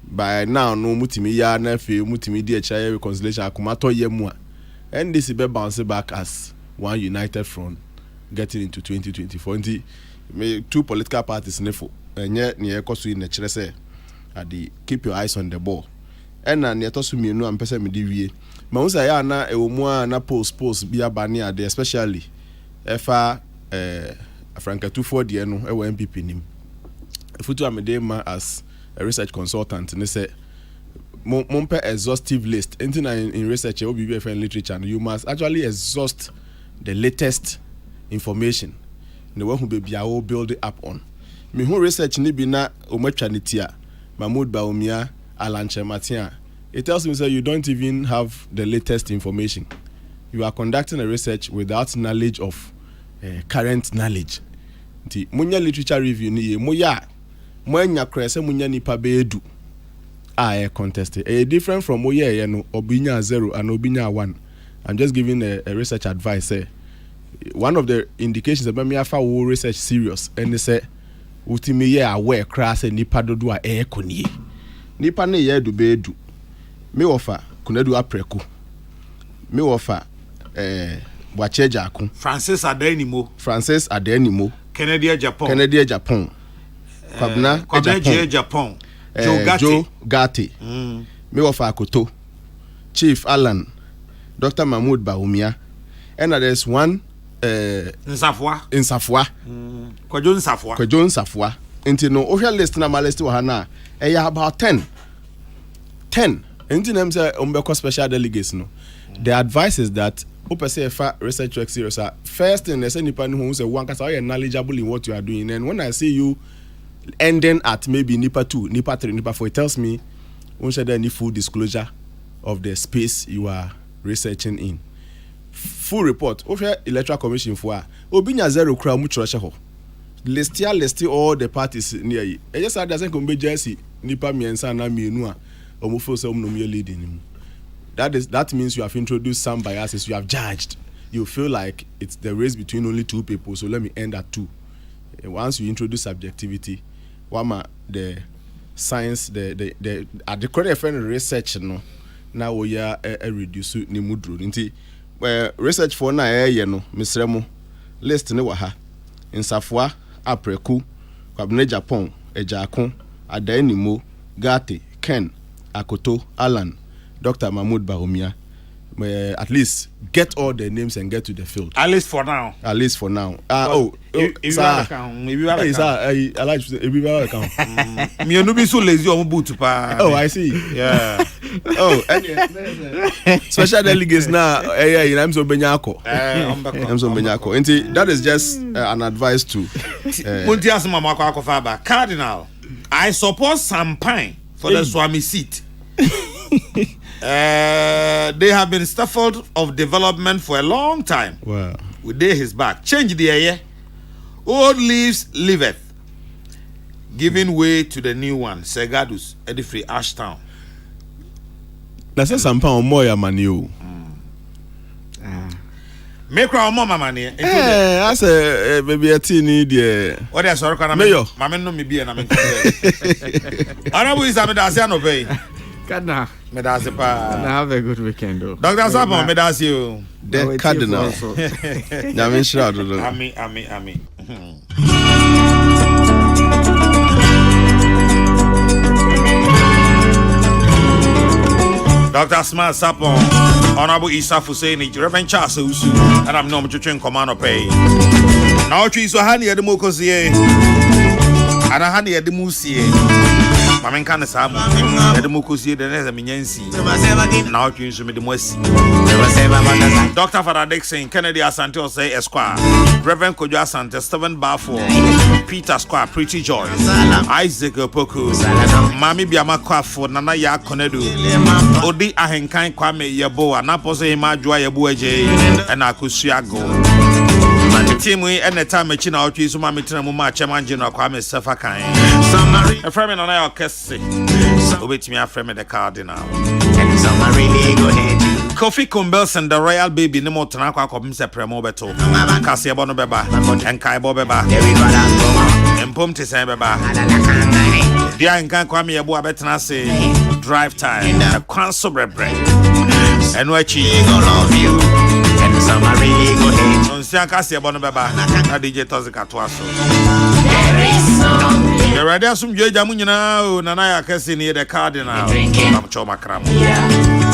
by now no mutimi ya na fe mutimi de acha reconciliation akomato ye mu a and this be bounce back as one united front getting into 2024 nti two political parties nefo enye ne yekoso na kire say ade keep your eyes on the ball ena ne etoso mienu ampese me de wie ma wo say ya na ewomu a na post bia bane ade especially efa Franka 24 de no e wo MPP nim futu amede ma as a research consultant ne say mompe exhaustive list in research or BBF and literature you must actually exhaust the latest information the one who be build it up on me who research ni bi na omachanitia Mahmoud Baumia Alanche Matia it tells me that you don't even have the latest information you are conducting a research without knowledge of current knowledge nti munya literature review ni moya moanya krese munya nipa beedu contested different from oye no obinya 0 and obinya 1. I'm just giving a research advice one of the indications about me afa wo research serious and they say ultimate year aware class nipa dodo a konie nipa ne ye do beedu me offer kunedu apreku me offer Wacheja akun Francis Adenimo Canada Japan Kwabna Japan Joe Gatti me offer Akoto Chief Alan Dr. Mahmoud Baumia and there's one Nsafwa Kwajo Nsafwa into no official list na list wa na about 10 into them say umbeko special delegates no the advice is that research work serious first thing they say nipa who say one cause you are knowledgeable in what you are doing and when I see you ending at maybe nipa 2 nipa 3 nipa 4 it tells me won't share any full disclosure of the space you are researching in full report over electoral commission for obinya 0 kra mu chroche ho list all the parties near you e just doesn't come be jersey nipa miensa na mienu a omofo say omno me leading that means you have introduced some biases you have judged you feel like it's the race between only two people so let me end at 2 once you introduce subjectivity wama the science the at the correct research no now we are reduce ni mudro nti research for na no misremo list ne wa ha Nsafwa Apreku Kwabne Japan Ejakon Adenimo Gatti Ken Akoto Alan Dr. Mahmoud Baumia at least get all the names and get to the field. At least for now. I like me no be so lazy on boot pa. Oh, I see. Yeah. Special delegates now. I'm so benyako. That is just an advice to. Cardinal, I support Sampine for the Swami seat. They have been stifled of development for a long time. Wow. We dare his back. Change the air. Old leaves liveth, giving way to the new one. Segadus, Edifree, Ashtown. That's a sampan moya manu. Make our mama money. That's a baby a teeny dear. What is our mayor? Mamma no me be an amen. Arabu is a medasiano bay. Kadna. Medasipa. Have a good weekend, though. Dr. Sabon, Medasio. The Cardinal. Yamin Shroud. Ami. Dr. Smart Sapon, Honorable Isa Fuseni, Reverend Charles Usu, and I'm no Mutuan Commando Pay. Now, trees so honey at the Mokosie, and a honey at the Musie. Mamen kan sa mo de mokosie de na minyansi na otwin so me de moasi Dr. Father Dixon Kennedy Asante Osei Esquire Reverend Kojo Asante Stephen Barfor Peter Squire Pretty Joy Isaac Opoku Mami Biama Kwafo Nana Ya Konedu Odi Ahenkan Kwame Yebo Anaposo Hima Joa Yebo Eje and Akusiago team we and the time machine out you so my meeting mama chairman general Kwame Sefa kan. A friend on our kesse. Wait me a friend the cardinal. And some are really go ahead. Kofi Kumbels and the royal baby no more than aqua come se premo beto. Kasi abono beba and kai bo beba. And pum to say beba. Dia nkan Kwame Ebo abetena say drive time a council bread. And what she love you. And some are really go ahead. On Sia Kasi abono beba. Na DJ Tozika Twaso. The radio sum Joja Munyina Nana ya kesi ni the cardinal. I'm Choma Kram. Yeah.